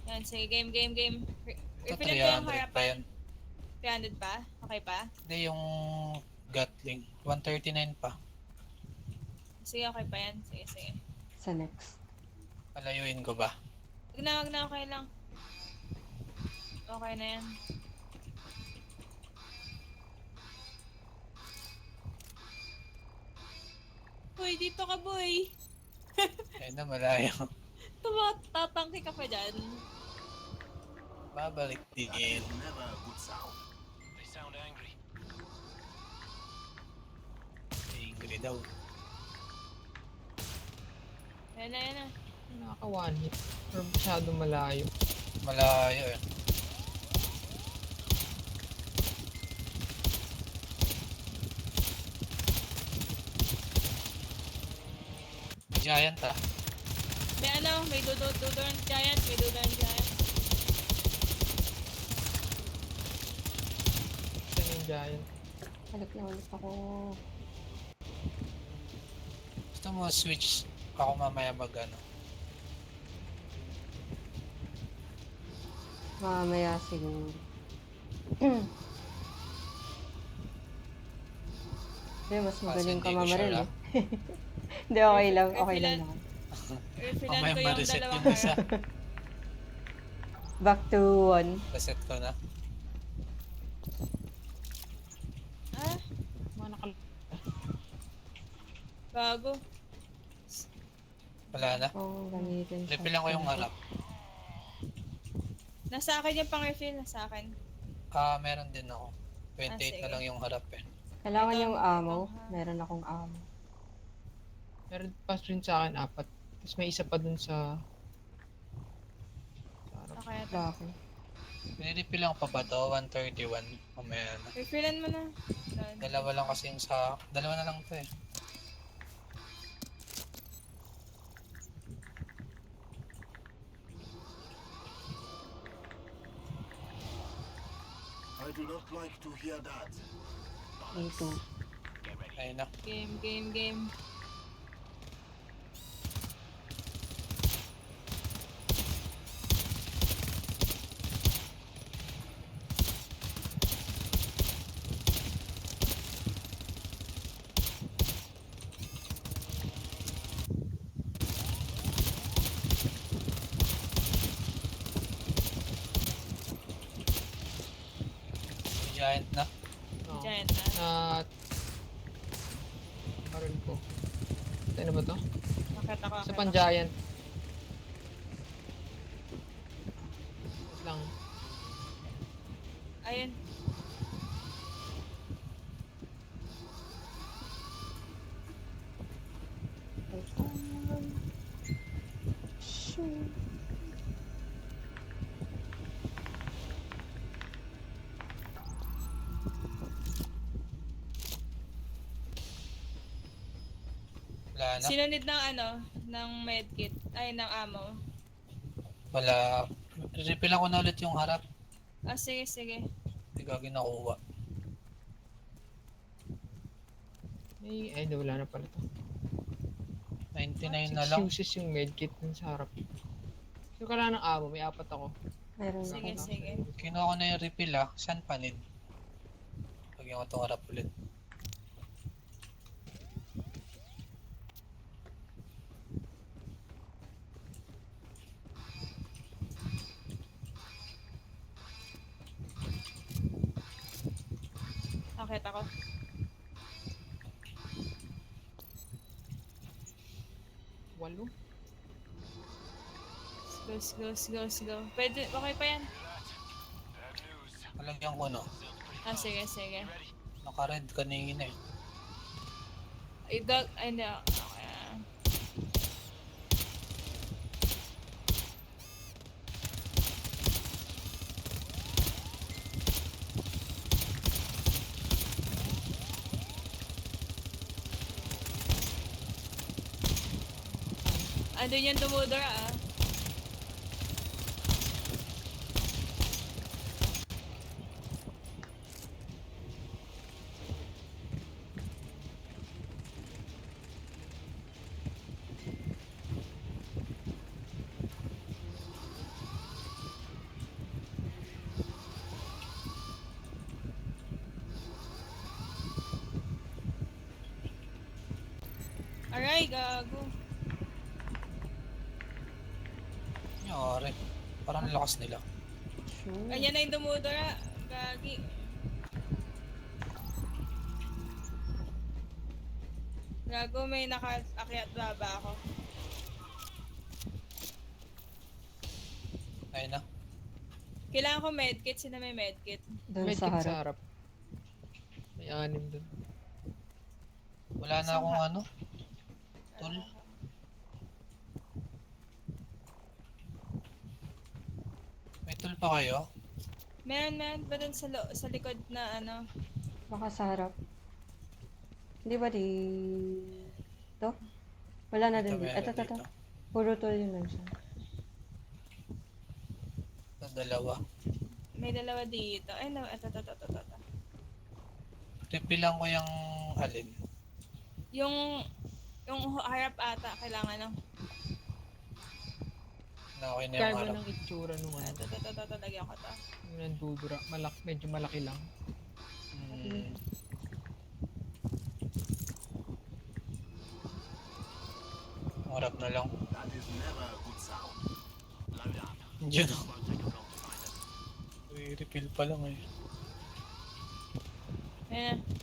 Yan, sige, game. Ito Refillan ko yung 300 pa harapan. yan. 300 pa? Okay pa? Hindi yung Gatling. 139 pa. Sige, okay pa yan. Sige. Sa next. Palayuin ko ba? Wag na, okay lang. Okay na yan. Boy, dito ka, boy. Ayun na, malayo. Tatangki ka pa dyan. Babalik din. Never a good sound. They sound angry. Angry daw. Yan na. Nakaka one hit. Pero masyadong malayo. Malayo eh. Giant ah. May dudon giant. Saan yung giant? Balik na ulit ako. Gusto mo switch ako mamaya mag ano. Mamaya siguro. Hindi, mas magaling Kasi ka hindi ko mamaril sure, eh. Hindi, okay lang Refilan. naman. Refillan Mamaya ko yung ma-reset dalawang yung isa. harap. Back to 1. Reset ko na. Ah, Mga nakal... bago. Wala na. Gamitin siya. Refill ko yung harap. Nasa akin yung pang-refill. Nasa akin. Meron din ako. 28 sige. na lang yung harap eh. Kailangan Ito, yung ammo. ito, ha? Meron akong ammo. Meron pa rin sa akin 4. Tapos may isa pa dun sa... harap. Okay na to. Bakit? Pinirifill ko pa ba to? 131. Mamaya na. Refillan mo na. Doon. Dalawa lang kasi yung sa... Dalawa na lang to eh. I do not like to hear that. Me too. Ayun na. Game. Giant na. Oo. Giant na. Na... Baril ko. Tayo na ba to? Nakita ko. Isa pang giant. Wait lang. Ayun. Wala na. Sinunod ng ng medkit. Ay, ng ammo. Wala. Refill ko na ulit yung harap. Ah, sige. Hindi ko ginakuha. Ay, wala na pala to. 99 na 6 lang. uses yung medkit dun sa harap. So, kailangan ng ammo. May 4 ako. Meron Sige, ako. sige. Kinuha ko na yung refill ah. Saan panid? Lagyan ko itong harap ulit. ako. Walo. Let's go. Pwede, okay pa yan. Palagyan ko, no? Ah, sige. Naka-red kanina eh. Ay, hindi. Okay. Andun yung dumudura ah. Aray, gago. Yari. Parang lakas nila. Sure. Ayan na yung dumudura. Gagi. Gago, may naka-akyat baba ako. Ayun na. Kailangan ko medkit. Sino may medkit? Doon Medkit sa sa harap. harap. May 6 dun. Wala na akong ano. Tool. May tool pa kayo? Meron ba dun sa likod na ano? Baka sa harap. Hindi ba dito? Wala na din. meron Ito. dito. Puro tool yun nandiyan. Ito, dalawa. May dalawa dito. Ay, no. Ito. Tipilang ko yung alin. Yung harap ata, kailangan ng... Na okay na Kaya yung mo harap. ng itsura nung ano. Ito, lagyan ko to. Yung nandudura. Medyo malaki lang. Hmm. Harap na lang. That is never a good sound. Load up. Yun o. Won't take long to find us. Refill pa lang eh. Ayan na.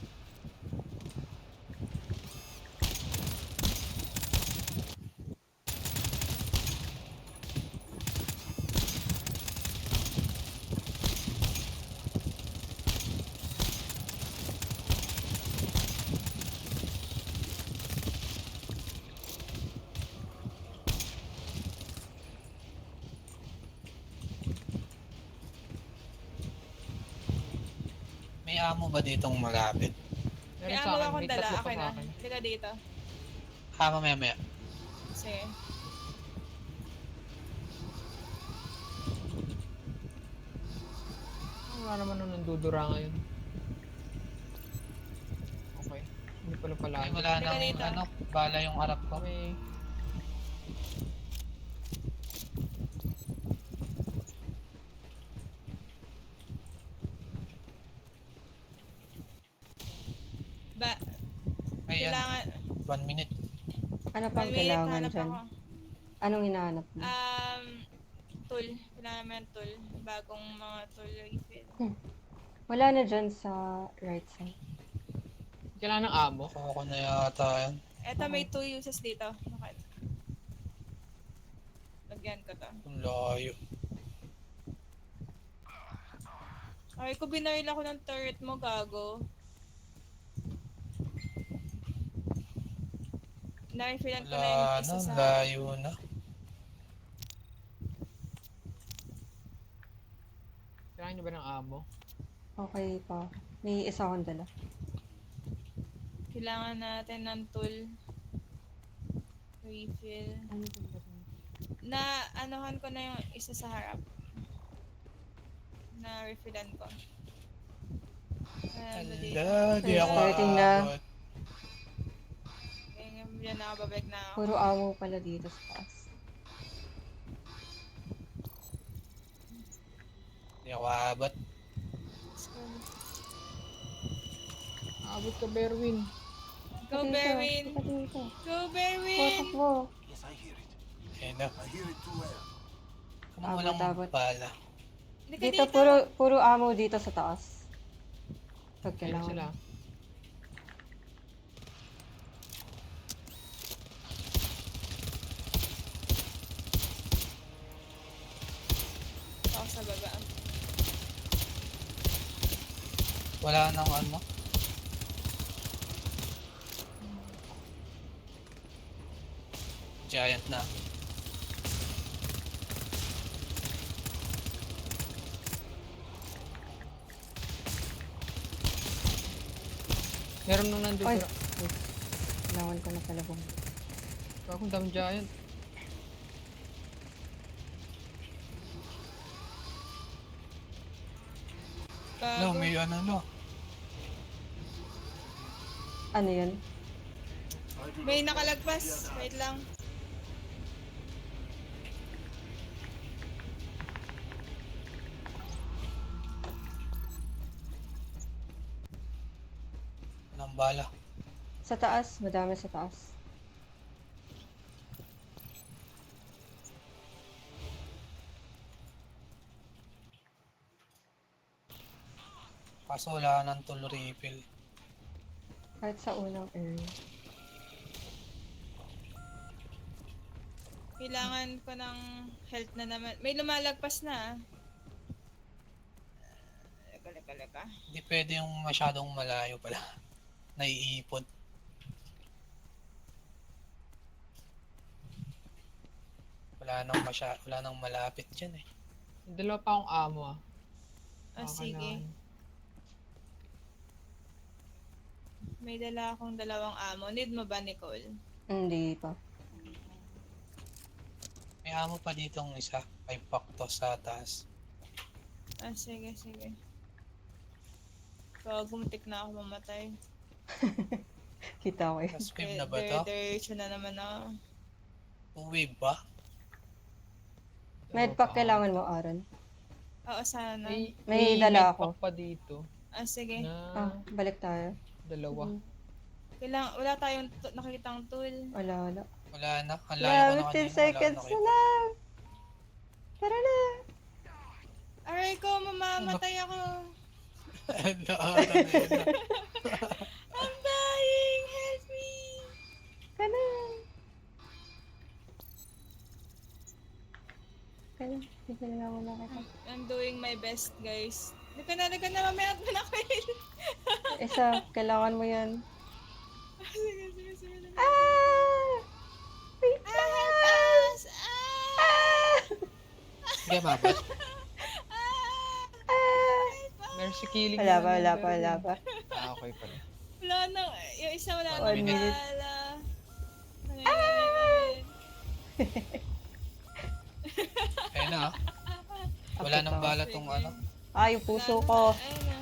May amo ba ditong malapit? May Meron sa amo akin. akong May dala. tatlo pa Okay sa na. akin. Halika dito. Mamaya. Sige. Wala naman nung nandudura ngayon. Okay. Hindi pala pala. Ay, wala Halika nang dito. ano, bala yung harap ko. May... Ba, Ayan, kailangan... 1 minute. Ano pang 1 minute, kailangan hanap dyan? ako. Anong hinahanap mo? Tool. Kailangan mo ng tool. Bagong mga tool refill. Wala na dyan sa right side. Kailangan ng amo. Kuha ko na yata yan. Eto, may 2 uses dito. Okay. Lagyan ko to. Ang layo. Okay, kung binaril ako ng turret mo, gago. Na-refillan ko na yung Wala isa na, sa... layo na. Kailangan nyo ba ng amo? Okay pa. May isa akong dala. Kailangan natin ng tool. Refill. Ano ba rin? Na, anuhan ko na yung isa sa harap. Na refillan ko. Ano dito? Ala, di ako Starting na. aabot. Yan, nakababalik na ako. Puro amo pala dito sa taas. Di ako aabot. Abot ka, Berwin. Go, Dito, Berwin! dito. Go, Berwin! Takbo. Yes, I hear it. Ayun na. I hear it too well. Kung Abot, walang abot. bala. Hindi ka Dito, dito. puro amo dito sa taas. Pag Kailan kailangan. sila? Sa baba. Wala nang ano. Giant na. Meron nung nandito. Ay. Kailangan ko na pala bang. Akong daming giant. No, Bago. may ano no. Ano yun? May nakalagpas. Wait lang. Walang bala. Sa taas. Madami sa taas. Kaso wala nang tool refill. Kahit sa unang area. Kailangan ko ng health na naman. May lumalagpas na. Leka. Hindi pwede yung masyadong malayo pala. Naiipon. Wala nang malapit dyan eh. May dalawa pa akong amo ah. Sige. May dala akong dalawang ammo. Need mo ba, Nicole? Hindi pa. May amo pa ditong isa. 5 pack to sa taas. Sige. Gumuntik na ako mamatay. Kita ko eh. Last wave na ba to? Diretso na naman ako. 2 wave ba? Medpack kailangan mo, Aaron. Oo, sana. May dala ako. medpack pa dito. Sige. Ah, Na balik tayo. dalawa. Wala tayong nakikitang tool. Wala. Wala na. Ang layo ko na 15 kanina. seconds na lang. Tara na. Aray ko, mamamatay ako. Ang lahat na yun. I'm dying! Help me! Kana. Hindi na lang ako nakita. I'm doing my best, guys. Lika na, mamaya at manakwil. Isa, kailangan mo yan. Sige. Ah! Wait lang! Help us! Sige, mabot. Mercy killing. Wala na pa. Ah, okay pala. Wala na. Yung isa wala na. 1 minute. Ayun na ah. Wala nang bala tong ano. Ah, yung puso ko. Ayun na.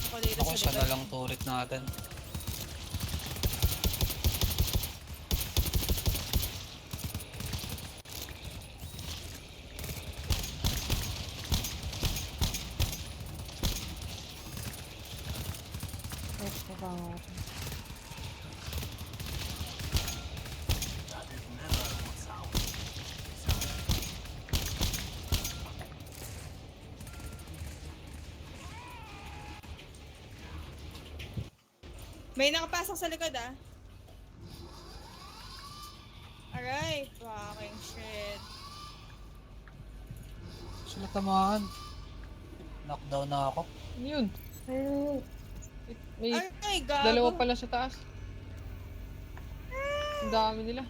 Ako dito Ako sa siya na likod. lang turret natin. Wait, baba. That is never a good sound. May nakapasok sa likod ah. Alright, fucking shit. Sila tamaan. Knockdown na ako. Ano yun? Ayun. May Ay, gago. dalawa pala sa taas. Ang dami nila.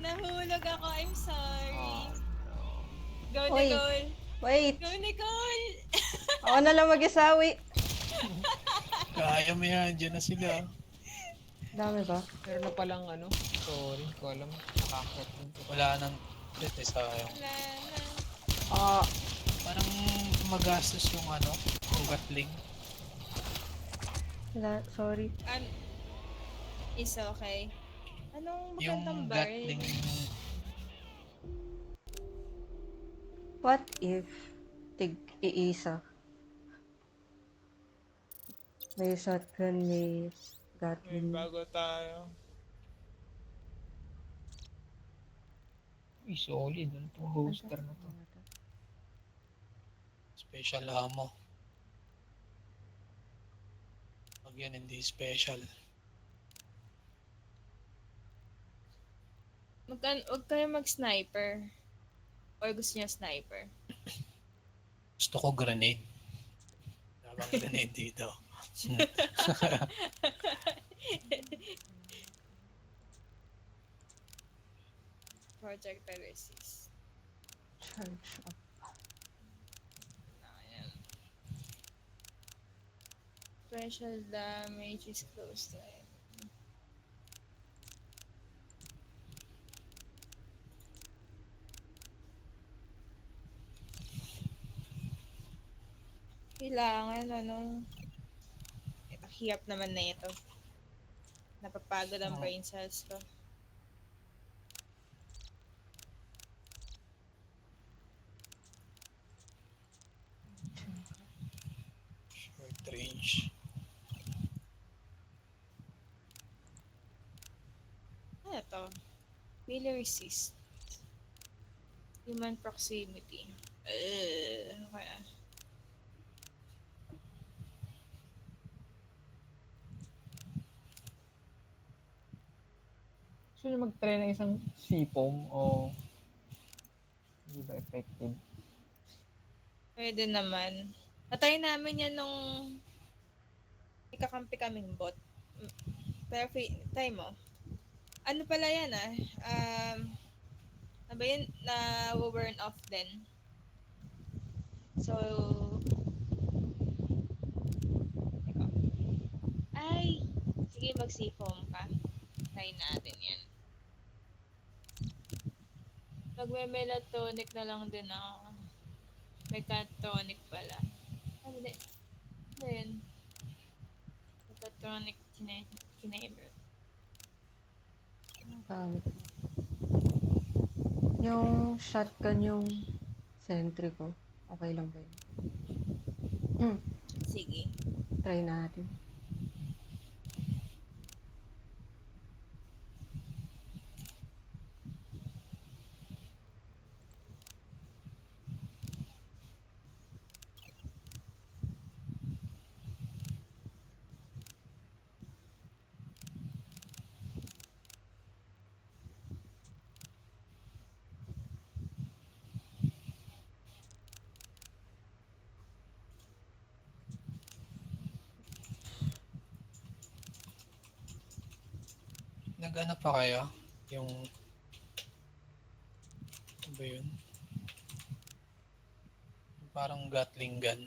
Nahulog ako, I'm sorry. Go, Oy. Nicole. Wait, Go, Nicole. ako na lang mag-isa. Wait. Kaya mo yan. Diyan na sila. Dami ba? Meron na palang ano. Sorry, ko alam. Nakakot. Wala nang crit eh, sayang. Wala na. Ah, Parang magastos yung ano, yung gatling. wala. Sorry. It's okay. Anong Yung magandang gatling, baril? What if tig-iisa? May shotgun, may gatling. tayo. Uy, solid. Ano itong booster na to? special ammo. Pag yan hindi special. Huwag kayo mag-sniper. Or gusto niya sniper. Gusto ko grenade. Habang grenade dito. Projectile resist. Charge up. Ayan. Special damage is close to it. Kailangan, hirap naman na ito. Napapagod ang Oo. brain cells ko. Short range. Ano to? Melee resist. Human proximity. Ano kaya? Gusto nyo mag-try ng isang sipom o hindi ba effective? Pwede naman. Natry namin yan nung may kakampi kaming bot. Pero try mo. Ano pala yan ano ba yun? Na-burn off din. So, teka. Ay! Sige, mag-C-foam ka. Try natin yan. Magme-melatonic na lang din ako. Mechatronic pala. Ano din? Ano yun? Mechatronic kinaimer. Gamit. Yung shotgun yung sentry ko. Okay lang ba yun? Sige. Try natin. Nag-ano pa kayo? Yung... Ano ba yun? Parang Gatling gun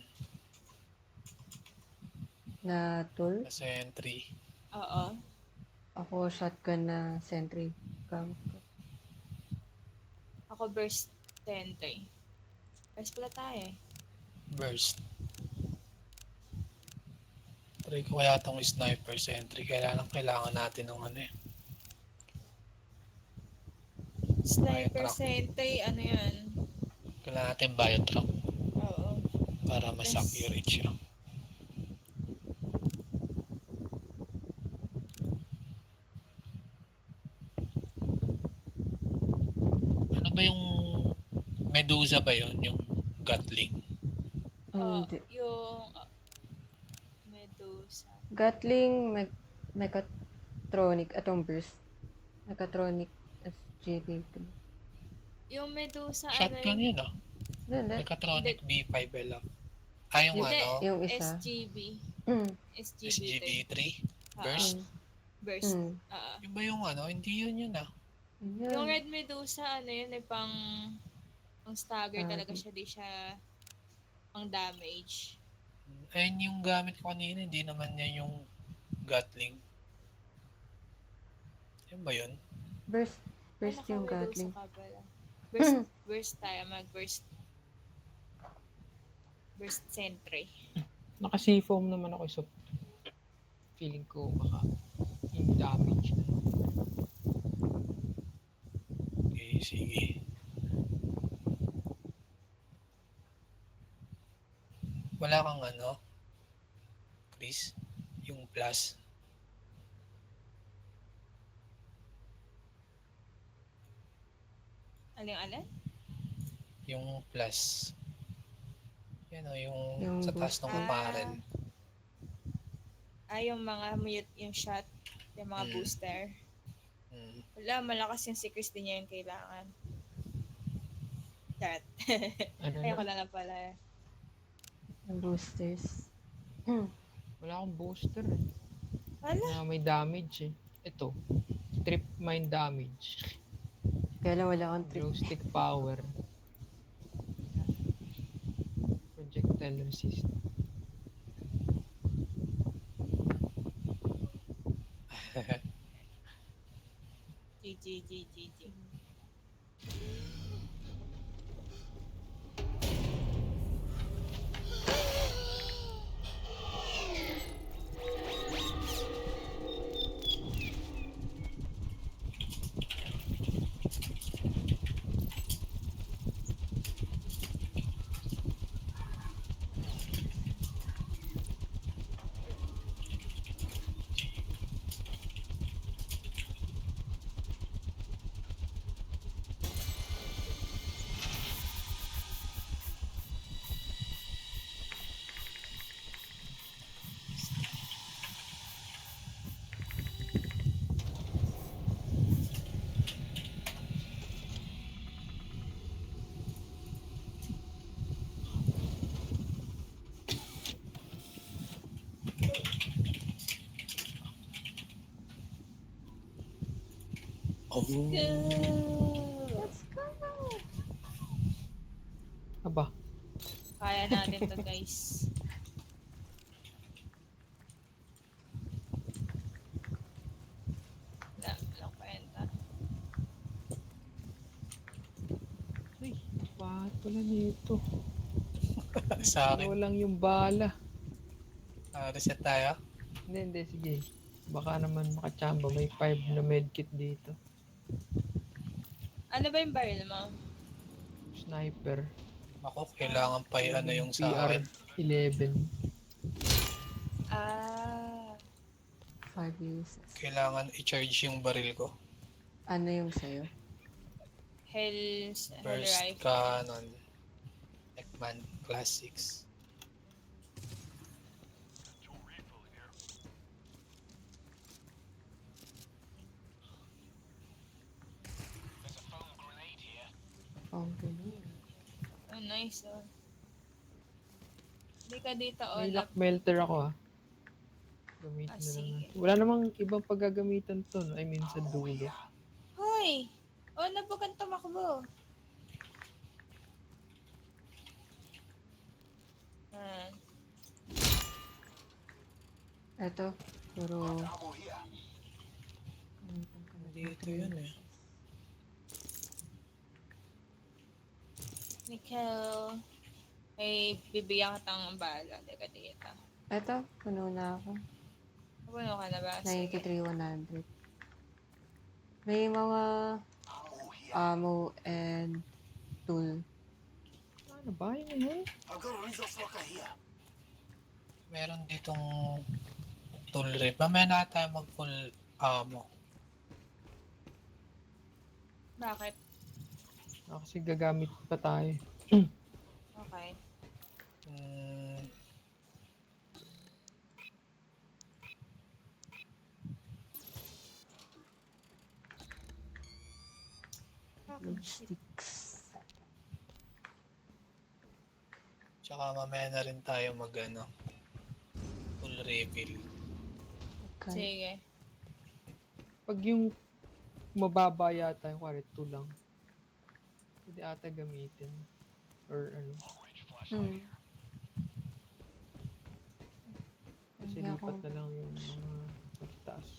Na tool. na sentry. Oo. Ako shotgun na sentry. Gamit ko. Ako burst sentry. Burst pala tayo eh. Burst. Try ko kaya itong sniper sentry. Kailangan natin ng ano eh. Sniper Biotrack. sentry, ano yan? Kailangan natin biotrack Oo. para mas Yes. accurate siya. Ano ba yung Medusa ba yun? Yung Gatling? Hindi. Yung Medusa. Gatling, Mechatronic, atong burst. Mechatronic SGB2. Yung Medusa, Shotgun yun ah. Hindi. Mechatronic B5L. Yung Hindi. ano? Yung isa. SGB. Mm. SGB. SGB3? Oo. Burst? Burst. Mm. Oo. Yung ba yung ano? Hindi yun ah. Yung Yan. Red Medusa, ano yun, pang stagger talaga siya, di siya pang damage. Ayun yung gamit ko kanina, hindi naman niya yung Gatling. Yan ba yun? Burst. Burst Ay, yung naka-Medusa Gatling. ka pala. Burst tayo, mag-burst. Burst sentry. Naka-C-foam naman ako so feeling ko baka yung damage na. Okay, sige. Wala kang ano, Chris? Yung plus? Alin-alin? Yung plus. Yan o, yung Yung sa taas ng booster. barrel. Yung mga mute, yung shot, yung mga Mm. booster. Hmm. Wala, malakas yung si Chris, di niya yun kailangan. Chat. Ano Ayoko na? na pala eh. Yung boosters. Wala akong booster eh. Wala. Na may damage eh. Ito. Strip mine damage. Kaya lang wala akong trip. Glow stick power. Projectile resist. GG. Oh, Let's go! Aba. Kaya natin to, guys. Walang kwenta. Ay, bakit pala nito? sa Ano akin. lang yung bala. Reset tayo. Hindi, sige. Baka naman makachamba. May 5 na medkit dito. Ano ba yung barrel mo? Sniper. Ako, kailangan pa yung ano yung sa akin. PR-11. Ah. 5 uses. Kailangan i-charge yung baril ko. Ano yung sa'yo? Hell Burst Rifle. Cannon. Ekman Classics. Oh, ganun. Oh, nice. Oh. Hindi ka dito, May Olap. lock melter ako ah. Gamitin na lang sige. natin. Wala namang ibang paggagamitan to. No? I mean sa dulo. Hoy! Oh, nabukan tumakbo. Ah. Eto, puro... Ammo here. Dito yun eh. Nickel. May bibigyan kitang bala. Teka dito. Eto, puno na ako. Puno ka na ba? Sige. 93,100. May mga Ammo here. ammo and tool. Ano ba yun? I've got a resource locker here. Meron ditong tool rip. Mamaya na tayo mag full ammo. Bakit? Kasi gagamit pa tayo. Okay. Hmm, Glue sticks. tsaka mamaya na rin tayo mag ano, full refill. Okay. Sige. Pag yung mababa yata yung kwari 2 lang. Pwede ata gamitin. Or ano. Kasi Hindi lipat ako- na lang yung mga pagtaas.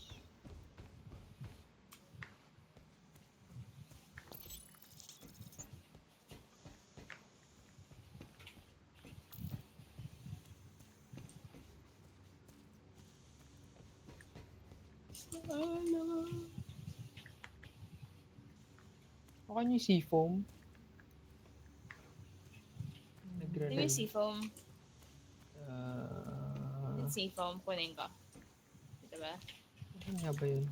Okay yung seafoam. Hindi mo yung seafoam. Yung seafoam, kunin ko. Dito ba? Ano nga ba yun?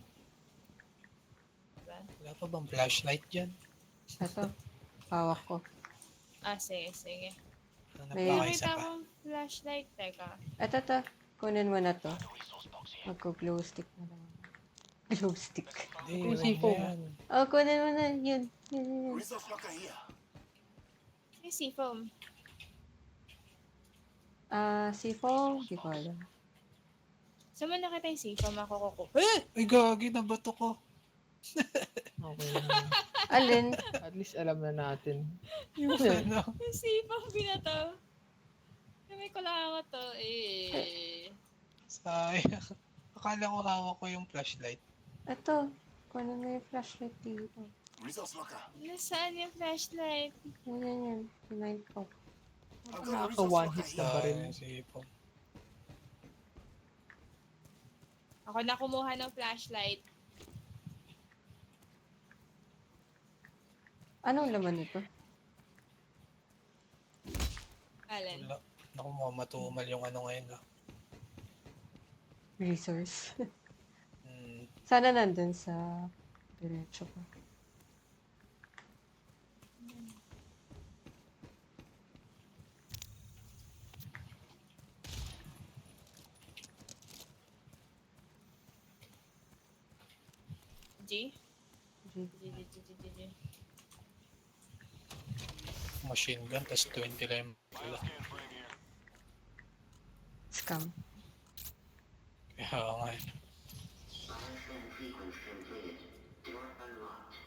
Diba? Wala pa bang flashlight dyan? Eto, hawak ko. Ah, sige. Hanap May- ako Nakita isa pa. akong flashlight. Teka. Eto, kunin mo na to. Magko-glow stick na lang. Glow stick. Hindi, Yung wag sipong. na yan. Oh, kunin mo na. Yun. Resource locker here. Yung seafoam. Seafoam? Di ko alam. Saan mo nakita yung seafoam? Ako kuko. Ay, gagi, nabato ko. Okay lang yun. Alin? At least alam na natin. Yung ano. Yung seafoam binato. May kulangan to Sayang. Akala ko hawak ko yung flashlight. Ito. Kunin mo yung flashlight dito. Resource locker. Nasaan yung flashlight? Yan. Remind ko. I've got a Nakaka resource one locker hit here. na ba rin? Sayang, sipong. Ako na kumuha ng flashlight. Anong laman nito? Alan. Wala. Naku, mukhang matumal yung ano ngayon. Resource. Hmm. Sana nandun sa diretso ko. G? G. G. Machine gun, tas 20 lang yung pula. Scam. Kaya nga eh. Bioscan sequence completed. Door unlocked.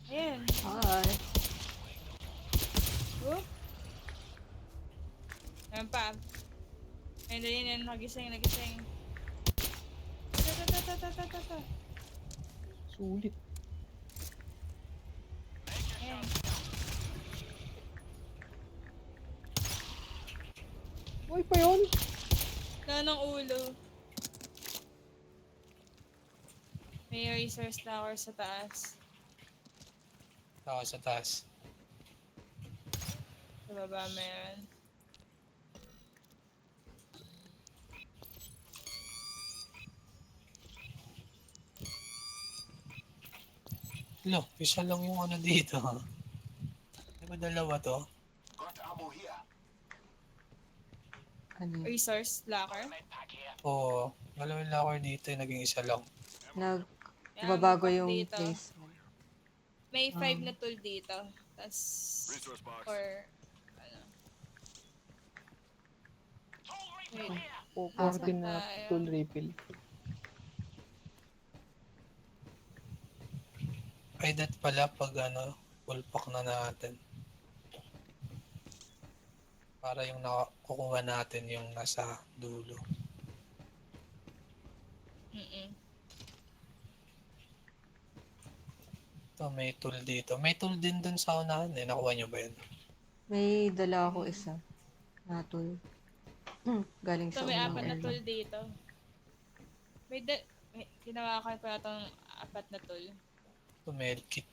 Ayan. Hi. Oh. Ayan pa. Ayun din yan. Nagising. Ta. Sulit. Ayan. Uy pa yun! Ganong ulo. May resource tower sa taas. Ako sa taas. Sa baba meron. Lo, isa lang yung ano dito. Di ba dalawa to? Got ammo here. Ano yun? Resource locker. Oo. Dalawang locker dito, naging isa lang. Ayan, Nagbabago may yung dito. placement. May 5 na tool dito. Tapos, Resource box. or, ano. Wait, O Ah, 14 na tayo? tool refill. Ay, that pala pag ano, full pack na natin. Para yung nakukuha natin yung nasa dulo. Ito, may tool dito. May tool din dun sa unahan eh. Nakuha nyo ba yun? May dala ako isa. Na tool. Galing So, sa may unang 4 na area. tool dito. Ginawa ko pa itong 4 na tool. Ito, medkit.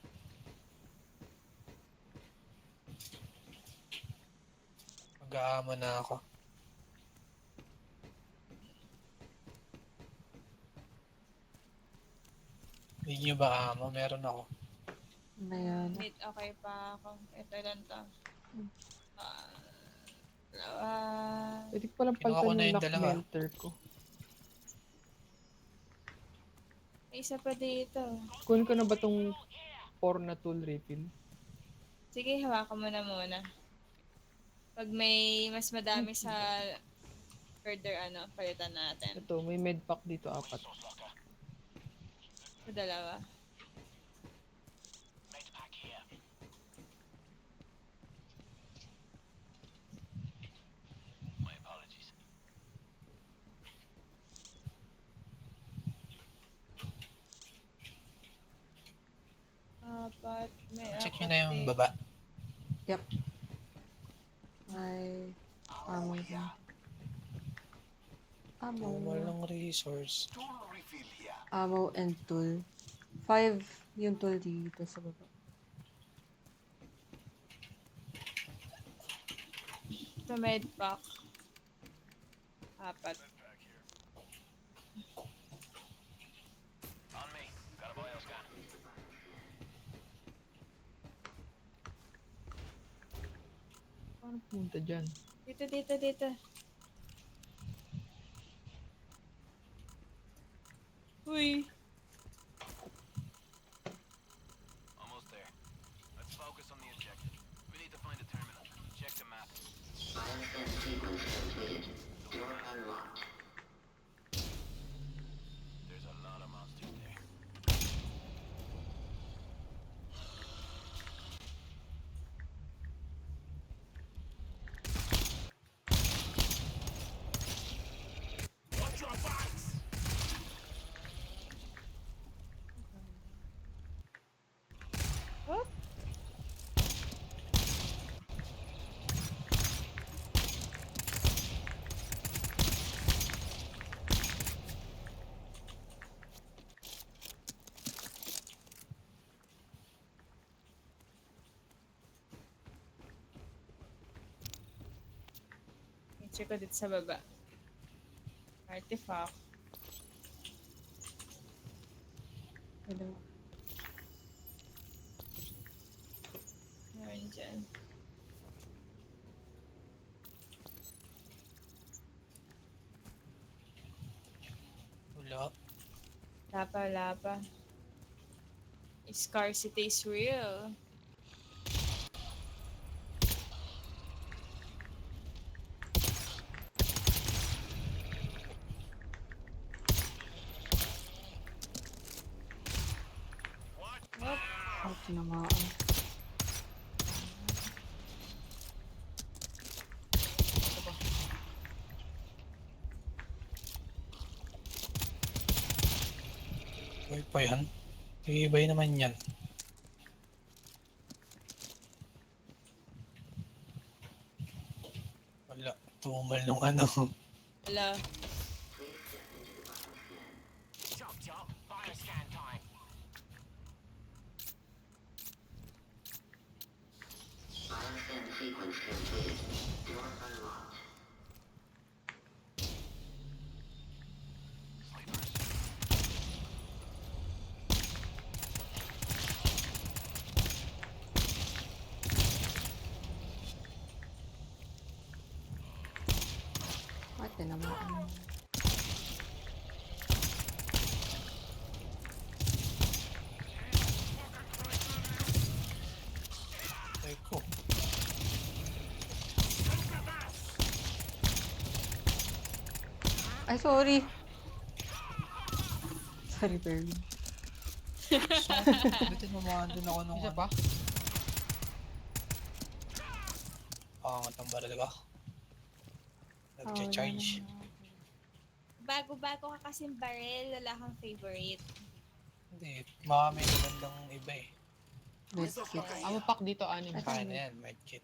Mag-aamo na ako. Hindi nyo ba amo? Meron ako. Na yan. Wait, okay pa ako. Ito lang to. Pwede ko palang Kinuha ko palitan na yung yung lock dalawa. melter ko. May isa pa dito. Kunin ko na ba tong 4 na tool refill? Sige, hawakan mo na muna. Pag may mas madami sa further palitan natin. Ito, may med pack dito 4. Sa dalawa. Apat. May Check nyo apat na yung eh. baba. Yep. May ammo din. Ammo. Walang resource. Tool refill here. Ammo and tool. 5 yung tool dito sa baba. Sa med pack. Apat. On me. Got a bioscan. Ano Ano punta dyan? Dito. Uy. Almost there. Let's focus on the objective. We need to find a terminal. Check the map. Bioscan sequence completed. Door unlocked. There's a lot of monsters there. Watch your backs! What? I-check ko dito sa baba. Artifact. Hello. Meron dyan. Wala. Lapa. Scarcity is real. What? Ay, tinamaan. Uy pa yan. Iibay naman yan. Wala. Tumal nung ano. Wala. Chop, bioscan time. Bioscan sequence completed. Door unlocked. Ay, tinamaan. Ay ko. Ay, sorry. Sorry, Perry. Bitin mamahan din ako nung Isa pa? pangat ng baril ka. Nag-charge. Bago-bago ka kasing baril, wala kang favorite. Hindi. Baka may magandang iba eh. Medkit. Amo pack dito, 6. Ito. Kaya na yan. Medkit.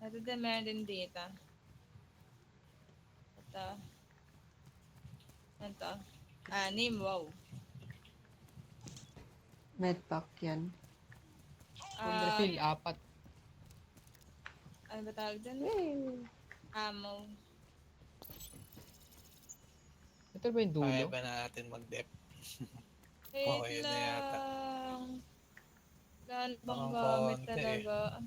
Ito din, meron din dito. Ito. 6, wow. Medpack yan. Refill, 4. Ano ba tawag dun? Yay! Ammo. Ito ba yung dulo? Kaya ba natin mag-dep? Wait Okay, yun na yata. lang. Saan bang Ang gamit konti talaga?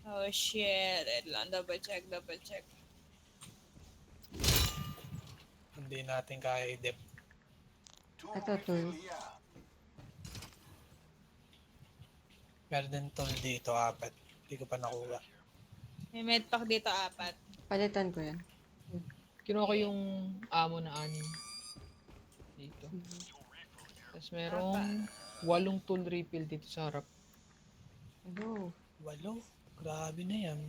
Oh shit. Wait lang. Double check. Hindi natin kaya i-dep. Ito, tool. Here. Meron din tool dito, 4. Hindi ko pa nakuha. May medpack dito, 4. Palitan ko yan. Kinuha ko yung ammo na 6. Dito. Tapos merong 8 tool refill dito sa harap. Hello. 8. Grabe na yan.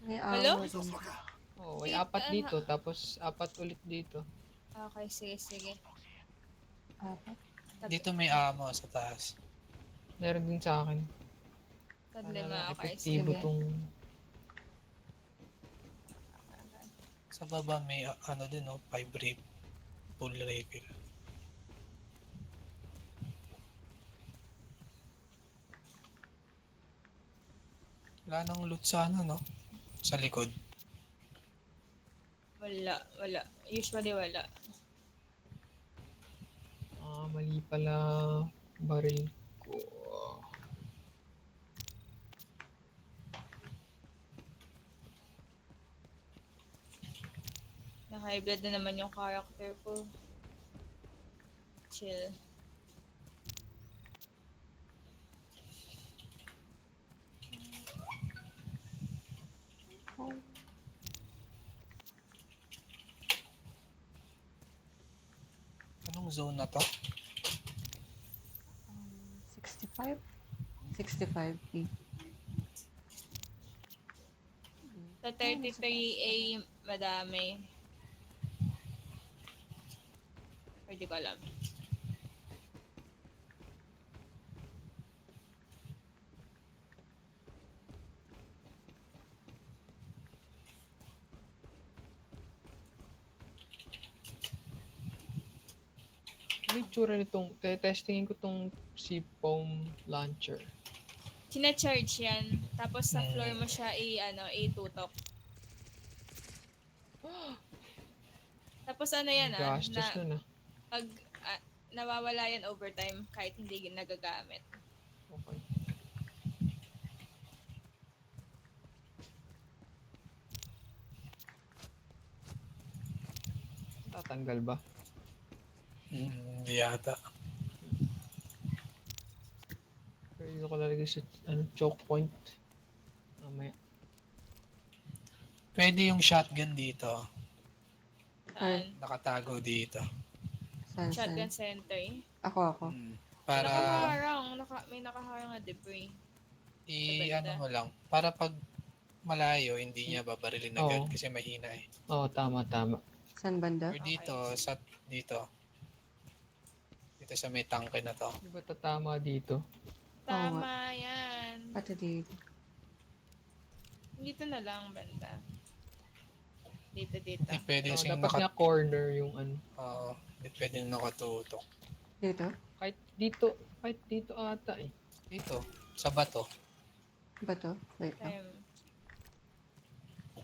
May Hello? amo din. Oh, may Wait, 4 dito, tapos 4 ulit dito. Okay, sige. Apat. Dito may ammo sa taas. Meron din sa akin. Tadlima, okay, Epektibo sige. tong... Sa baba may ano din, 5 full refill. Wala nang loot sa ano, no? Sa likod. Wala. Usually wala. Mali pala baril ko. Na-high blood na naman yung character ko. Chill. Anong zone na to? 65? 65 feet. Sa 33A, madami. Pwede ko alam. Ano yung tsura nitong, testingin ko tong C-foam launcher. Sina-charge yan. Tapos sa floor mo siya i-tutok. Tapos ano yan Gastos na nun pag nawawala yan overtime kahit hindi nagagamit. Okay. Tatanggal ba? Hindi yata. Pero dito ko lalagay sa choke point. Mamaya. Pwede yung shotgun dito. Saan? Nakatago dito. Saan, Shotgun saan? center. Ako. Para Nakaharang. May nakaharang na debris. ano mo lang. Para pag malayo, hindi niya babarilin agad Oo. kasi mahina eh. Oo, tama. Saan banda? Or dito, dito. Dito sa may tangke na to. Di ba tatama dito? Tama yan. Pati dito. Dito na lang banda. Dito. Hindi pwede Oo, kasing dapat nga corner yung ano. Oo, hindi pwede nakatutok. Dito? Kahit dito ata eh. Dito, sa bato. Ba to? Wait lang. Time.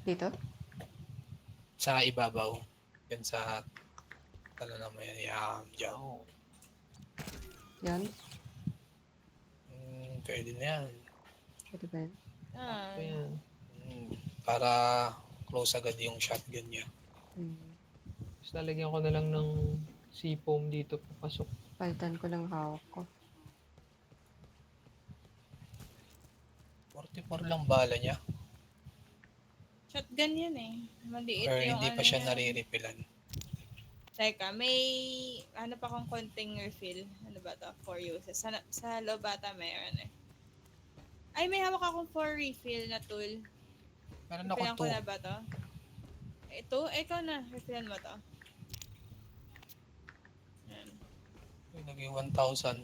Dito? Sa ibabaw. Yan sa naman yan. Diyan. Oo. Yan? Pwede na yan. Pwede ba yan? Ah, Ayan. Para close agad yung shotgun niya. Tapos lalagyan ko na lang ng C-foam dito papasok. Palitan ko lang hawak ko. 44 lang bala niya. shotgun yan eh. Maliit Pero yung hindi pa siya niya. nariripilan. Teka, may ano pa kong konting refill. Ano ba to? 4 uses. Sa loob ata mayroon eh. Ay, may hawak akong 4 refill na tool. Meron ako Refillan ko 2. na ba to? Ito? Ikaw na. Refillan mo to. Yan. Naging 1,000.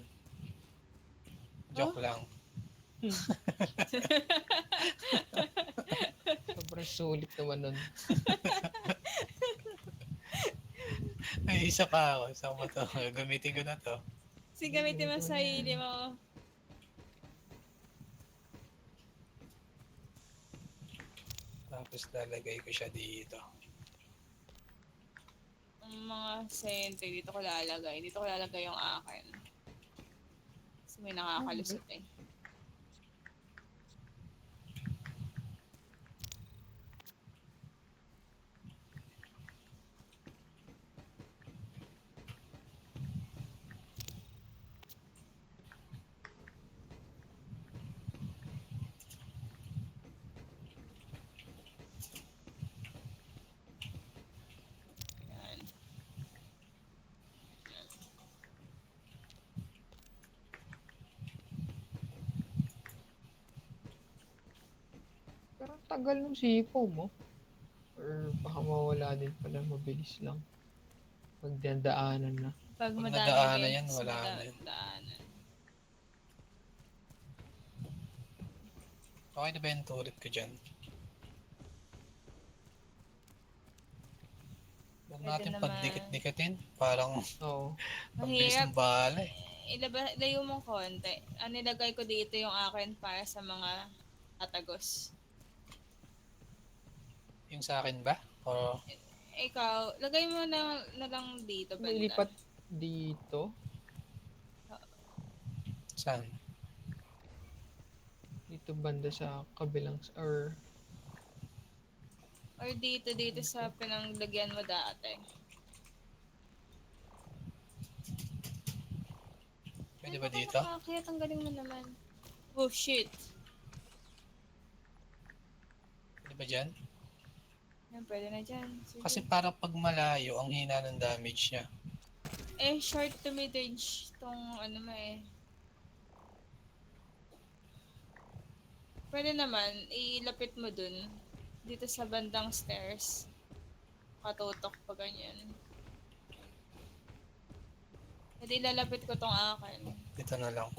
Joke lang. Sobrang sulit naman nun. Ay, isa pa ako. Isa mo to. Gamitin ko na to. Kasi gamitin mo sa sarili mo. Tapos lalagay ko siya dito. Ang mga sentry, dito ko lalagay. Dito ko lalagay yung akin. Kasi may nakakalusot eh. Yan. Pero ang tagal ng C-foam mo. Or baka mawala din pala, mabilis lang. Pag dandaanan na. Pag Pag madami nadaanan bits, yan, wala na yan. daanan. Okay na ba yung turret ko dyan? Huwag Pwede natin naman. pagdikit-dikitin. Parang Oo. pabilis Mahirap. ng bala eh. Layo mong konti. Ang nilagay ko dito yung akin para sa mga tatagos. Yung sa akin ba? O Ikaw, lagay mo na lang dito. banda. Nilipat dito. saan? Dito banda sa kabilang, or Or dito sa pinanglagyan mo dati. Pwede Ay, ba baka dito? makaakyat. Ang galing mo naman. Oh, shit. Pwede ba dyan? Yan, pwede na dyan. Sige. Kasi parang pag malayo, ang hina ng damage niya. Eh, short to mid-range tong ano mo eh. Pwede naman, ilapit mo dun. Dito sa bandang stairs. Katutok pa ganyan. Hindi ilalapit ko tong akin. Dito na lang.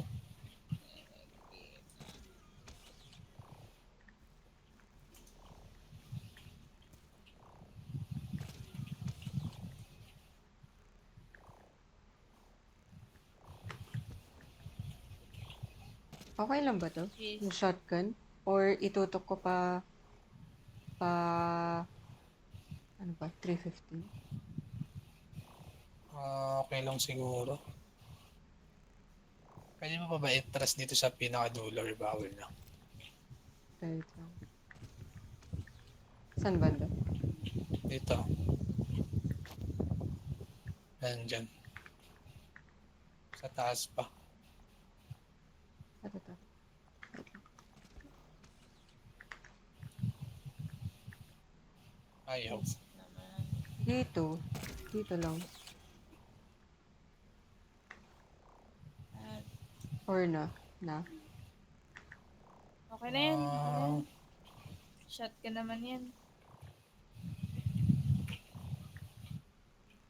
Okay lang ba to? Yes. Yung shotgun? Or itutok ko pa ano ba? 350? Okay lang siguro. Pwede mo pa ba i-trust dito sa pinakadulo or bawal na? Wait lang. Saan banda? Dito. Nandyan. Sa taas pa. Ito to. Wait lang. Ayaw. Naman. Dito. Dito lang. At, Or na. Na. okay na yan. Okay na yan. Ah, Shot ka naman yan.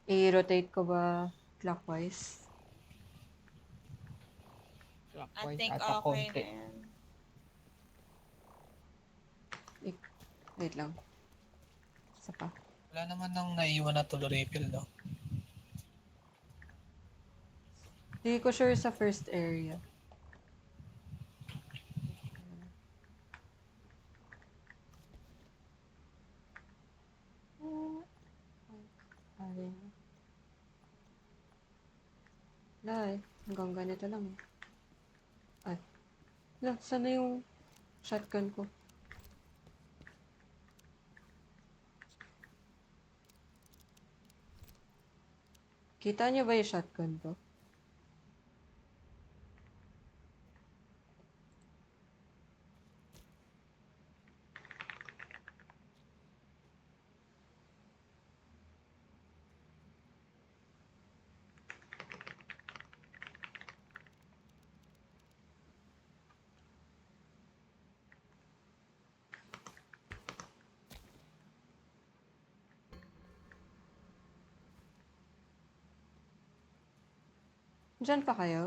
I-rotate ko ba clockwise? I Clockwise think ata okay konti. na yan. Wait lang. Isa pa. wala naman nang naiwan na tulo refill, no? Hindi ko sure sa first area. Ayun. Wala eh. Hanggang ganito lang eh. Ay. Wala, saan na yung shotgun ko? Kita niyo ba yung shotgun ko? Diyan pa kayo?